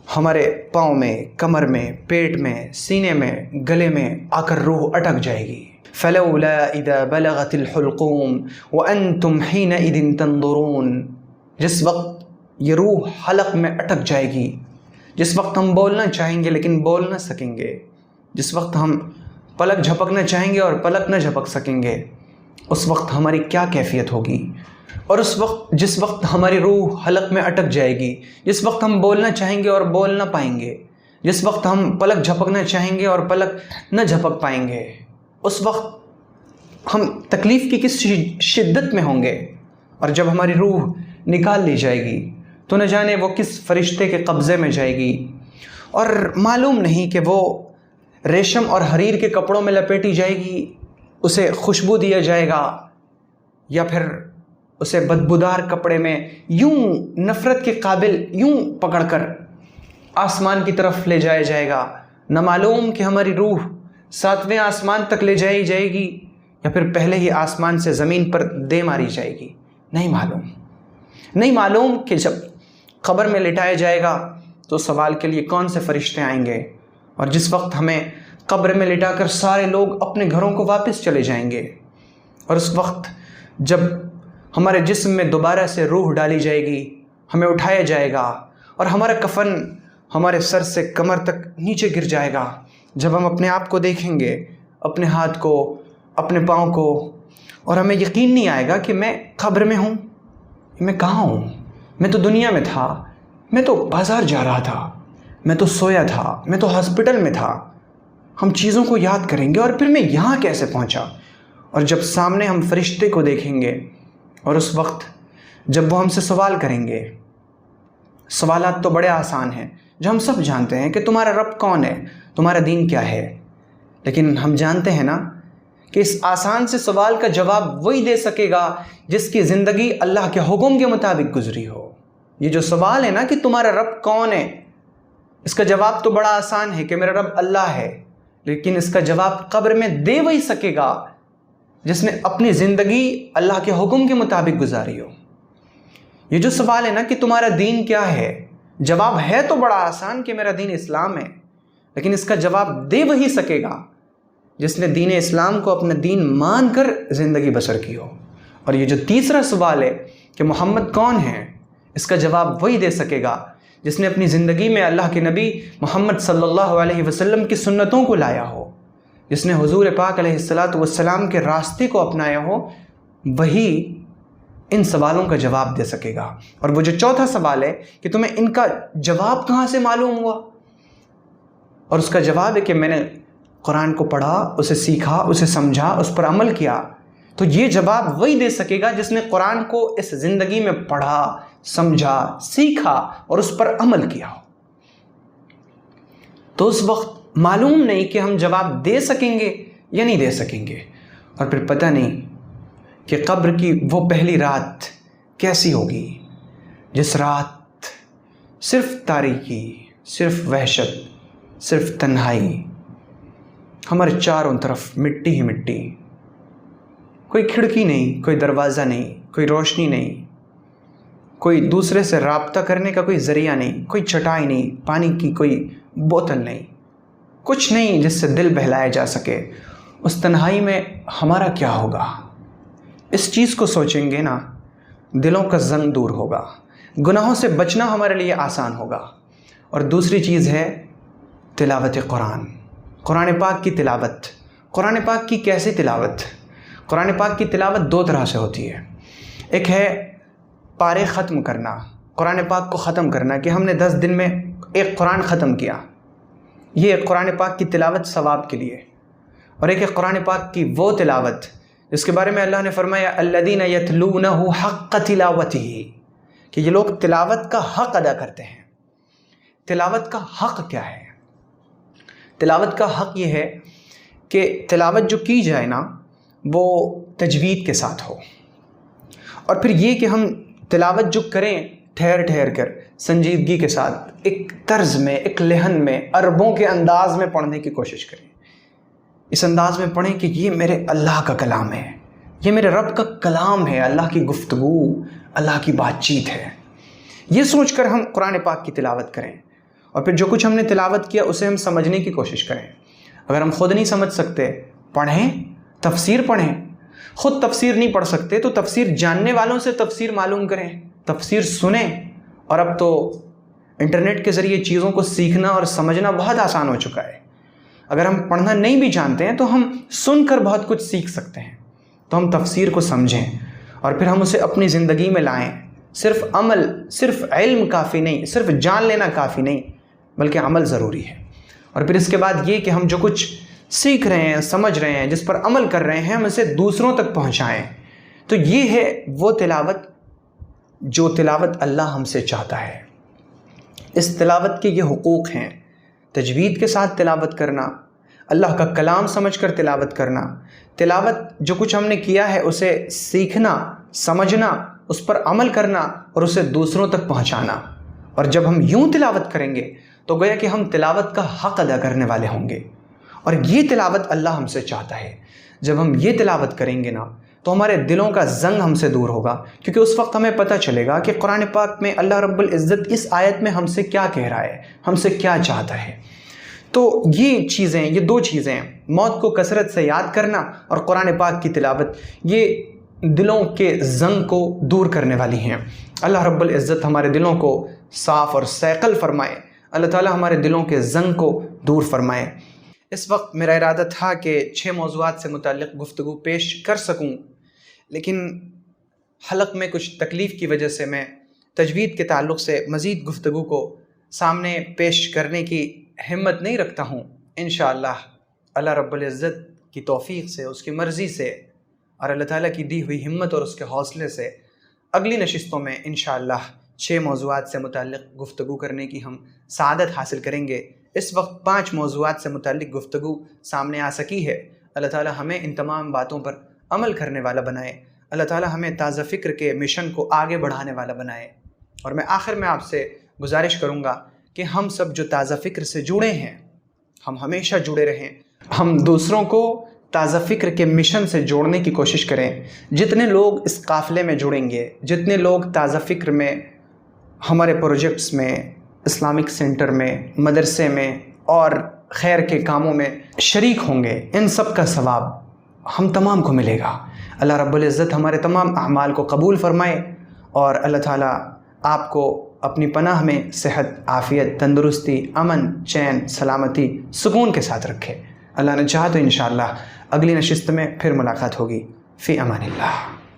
ہمارے پاؤں میں، کمر میں، پیٹ میں، سینے میں، گلے میں آ کر روح اٹک جائے گی۔ فلولا اذا بلغت الحلقوم وانتم حينئذ تنظرون، جس وقت یہ روح حلق میں اٹک جائے گی، جس وقت ہم بولنا چاہیں گے لیکن بول نہ سکیں گے، جس وقت ہم پلک جھپکنا چاہیں گے اور پلک نہ جھپک سکیں گے، اس وقت ہماری کیا کیفیت ہوگی؟ اور جس وقت ہماری روح حلق میں اٹک جائے گی، جس وقت ہم بولنا چاہیں گے اور بول نہ پائیں گے، جس وقت ہم پلک جھپکنا چاہیں گے اور پلک نہ جھپک پائیں گے، اس وقت ہم تکلیف کی کس شدت میں ہوں گے؟ اور جب ہماری روح نکال لی جائے گی تو نہ جانے وہ کس فرشتے کے قبضے میں جائے گی، اور معلوم نہیں کہ وہ ریشم اور حریر کے کپڑوں میں لپیٹی جائے گی، اسے خوشبو دیا جائے گا، یا پھر اسے بدبودار کپڑے میں یوں نفرت کے قابل یوں پکڑ کر آسمان کی طرف لے جایا جائے گا، نہ معلوم کہ ہماری روح 7ویں آسمان تک لے جائی جائے گی یا پھر پہلے ہی آسمان سے زمین پر دے ماری جائے گی، نہیں معلوم کہ جب قبر میں لٹایا جائے گا تو سوال کے لیے کون سے فرشتے آئیں گے، اور جس وقت ہمیں قبر میں لٹا کر سارے لوگ اپنے گھروں کو واپس چلے جائیں گے، اور اس وقت جب ہمارے جسم میں دوبارہ سے روح ڈالی جائے گی، ہمیں اٹھایا جائے گا اور ہمارا کفن ہمارے سر سے کمر تک نیچے گر جائے گا، جب ہم اپنے آپ کو دیکھیں گے، اپنے ہاتھ کو، اپنے پاؤں کو، اور ہمیں یقین نہیں آئے گا کہ میں قبر میں ہوں، میں کہاں ہوں؟ میں تو دنیا میں تھا، میں تو بازار جا رہا تھا، میں تو سویا تھا، میں تو ہاسپٹل میں تھا۔ ہم چیزوں کو یاد کریں گے اور پھر میں یہاں کیسے پہنچا؟ اور جب سامنے ہم فرشتے کو دیکھیں گے اور اس وقت جب وہ ہم سے سوال کریں گے، سوالات تو بڑے آسان ہیں جو ہم سب جانتے ہیں کہ تمہارا رب کون ہے، تمہارا دین کیا ہے، لیکن ہم جانتے ہیں نا کہ اس آسان سے سوال کا جواب وہی دے سکے گا جس کی زندگی اللہ کے حکم کے مطابق گزری ہو۔ یہ جو سوال ہے نا کہ تمہارا رب کون ہے، اس کا جواب تو بڑا آسان ہے کہ میرا رب اللہ ہے، لیکن اس کا جواب قبر میں دے وہی سکے گا جس نے اپنی زندگی اللہ کے حکم کے مطابق گزاری ہو۔ یہ جو سوال ہے نا کہ تمہارا دین کیا ہے، جواب ہے تو بڑا آسان کہ میرا دین اسلام ہے، لیکن اس کا جواب دے وہی سکے گا جس نے دین اسلام کو اپنا دین مان کر زندگی بسر کی ہو۔ اور یہ جو تیسرا سوال ہے کہ محمد کون ہے، اس کا جواب وہی دے سکے گا جس نے اپنی زندگی میں اللہ کے نبی محمد صلی اللہ علیہ وسلم کی سنتوں کو لایا ہو، جس نے حضور پاک علیہ السلام کے راستے کو اپنایا ہو، وہی ان سوالوں کا جواب دے سکے گا۔ اور وہ جو چوتھا سوال ہے کہ تمہیں ان کا جواب کہاں سے معلوم ہوا، اور اس کا جواب ہے کہ میں نے قرآن کو پڑھا، اسے سیکھا، اسے سمجھا، اس پر عمل کیا۔ تو یہ جواب وہی دے سکے گا جس نے قرآن کو اس زندگی میں پڑھا، سمجھا، سیکھا اور اس پر عمل کیا ہو۔ تو اس وقت معلوم نہیں کہ ہم جواب دے سکیں گے یا نہیں دے سکیں گے، اور پھر پتہ نہیں کہ قبر کی وہ پہلی رات کیسی ہوگی، جس رات صرف تاریکی، صرف وحشت، صرف تنہائی، ہمارے چاروں طرف مٹی ہی مٹی، کوئی کھڑکی نہیں، کوئی دروازہ نہیں، کوئی روشنی نہیں، کوئی دوسرے سے رابطہ کرنے کا کوئی ذریعہ نہیں، کوئی چٹائی نہیں، پانی کی کوئی بوتل نہیں، کچھ نہیں جس سے دل بہلایا جا سکے۔ اس تنہائی میں ہمارا کیا ہوگا؟ اس چیز کو سوچیں گے نا، دلوں کا زنگ دور ہوگا، گناہوں سے بچنا ہمارے لیے آسان ہوگا۔ اور دوسری چیز ہے تلاوت قرآن، قرآن پاک کی تلاوت۔ قرآن پاک کی کیسی تلاوت؟ قرآن پاک کی تلاوت دو طرح سے ہوتی ہے۔ ایک ہے پارے ختم کرنا، قرآن پاک کو ختم کرنا کہ ہم نے 10 دن میں ایک قرآن ختم کیا، یہ قرآن پاک کی تلاوت ثواب کے لیے۔ اور ایک ہے قرآن پاک کی وہ تلاوت جس کے بارے میں اللہ نے فرمایا الذین یتلونہ حق تلاوتہ، کہ یہ لوگ تلاوت کا حق ادا کرتے ہیں۔ تلاوت کا حق کیا ہے؟ تلاوت کا حق یہ ہے کہ تلاوت جو کی جائے نا وہ تجوید کے ساتھ ہو، اور پھر یہ کہ ہم تلاوت جو کریں ٹھہر ٹھہر کر سنجیدگی کے ساتھ، ایک طرز میں، ایک لحن میں، عربوں کے انداز میں پڑھنے کی کوشش کریں۔ اس انداز میں پڑھیں کہ یہ میرے اللہ کا کلام ہے، یہ میرے رب کا کلام ہے، اللہ کی گفتگو، اللہ کی بات چیت ہے، یہ سوچ کر ہم قرآن پاک کی تلاوت کریں۔ اور پھر جو کچھ ہم نے تلاوت کیا اسے ہم سمجھنے کی کوشش کریں۔ اگر ہم خود نہیں سمجھ سکتے، پڑھیں، تفسیر پڑھیں۔ خود تفسیر نہیں پڑھ سکتے تو تفسیر جاننے والوں سے تفسیر معلوم کریں، تفسیر سنیں۔ اور اب تو انٹرنیٹ کے ذریعے چیزوں کو سیکھنا اور سمجھنا بہت آسان ہو چکا ہے۔ اگر ہم پڑھنا نہیں بھی جانتے ہیں تو ہم سن کر بہت کچھ سیکھ سکتے ہیں۔ تو ہم تفسیر کو سمجھیں اور پھر ہم اسے اپنی زندگی میں لائیں۔ صرف عمل، صرف علم کافی نہیں، صرف جان لینا کافی نہیں، بلکہ عمل ضروری ہے۔ اور پھر اس کے بعد یہ کہ ہم جو کچھ سیکھ رہے ہیں، سمجھ رہے ہیں، جس پر عمل کر رہے ہیں، ہم اسے دوسروں تک پہنچائیں۔ تو یہ ہے وہ تلاوت جو تلاوت اللہ ہم سے چاہتا ہے۔ اس تلاوت کے یہ حقوق ہیں: تجوید کے ساتھ تلاوت کرنا، اللہ کا کلام سمجھ کر تلاوت کرنا، تلاوت جو کچھ ہم نے کیا ہے اسے سیکھنا، سمجھنا، اس پر عمل کرنا اور اسے دوسروں تک پہنچانا۔ اور جب ہم یوں تلاوت کریں گے تو گویا کہ ہم تلاوت کا حق ادا کرنے والے ہوں گے، اور یہ تلاوت اللہ ہم سے چاہتا ہے۔ جب ہم یہ تلاوت کریں گے نا تو ہمارے دلوں کا زنگ ہم سے دور ہوگا، کیونکہ اس وقت ہمیں پتہ چلے گا کہ قرآن پاک میں اللہ رب العزت اس آیت میں ہم سے کیا کہہ رہا ہے، ہم سے کیا چاہتا ہے۔ تو یہ چیزیں، یہ دو چیزیں، موت کو کثرت سے یاد کرنا اور قرآن پاک کی تلاوت، یہ دلوں کے زنگ کو دور کرنے والی ہیں۔ اللہ رب العزت ہمارے دلوں کو صاف اور سیقل فرمائے، اللہ تعالی ہمارے دلوں کے زنگ کو دور فرمائے۔ اس وقت میرا ارادہ تھا کہ 6 موضوعات سے متعلق گفتگو پیش کر سکوں، لیکن حلق میں کچھ تکلیف کی وجہ سے میں تجوید کے تعلق سے مزید گفتگو کو سامنے پیش کرنے کی ہمت نہیں رکھتا ہوں۔ انشاءاللہ اللہ رب العزت کی توفیق سے، اس کی مرضی سے اور اللہ تعالیٰ کی دی ہوئی ہمت اور اس کے حوصلے سے اگلی نشستوں میں انشاءاللہ 6 موضوعات سے متعلق گفتگو کرنے کی ہم سعادت حاصل کریں گے۔ اس وقت 5 موضوعات سے متعلق گفتگو سامنے آ سکی ہے۔ اللہ تعالیٰ ہمیں ان تمام باتوں پر عمل کرنے والا بنائے، اللہ تعالیٰ ہمیں تازہ فکر کے مشن کو آگے بڑھانے والا بنائے۔ اور میں آخر میں آپ سے گزارش کروں گا کہ ہم سب جو تازہ فکر سے جڑے ہیں، ہم ہمیشہ جڑے رہیں، ہم دوسروں کو تازہ فکر کے مشن سے جوڑنے کی کوشش کریں. جتنے لوگ اس قافلے میں جڑیں گے، جتنے لوگ تازہ فکر میں، ہمارے پروجیکٹس میں، اسلامک سینٹر میں، مدرسے میں اور خیر کے کاموں میں شریک ہوں گے، ان سب کا ثواب ہم تمام کو ملے گا. اللہ رب العزت ہمارے تمام اعمال کو قبول فرمائے، اور اللہ تعالیٰ آپ کو اپنی پناہ میں صحت، عافیت، تندرستی، امن، چین، سلامتی، سکون کے ساتھ رکھے. اللہ نے چاہا تو انشاءاللہ اگلی نشست میں پھر ملاقات ہوگی. فی امان اللہ.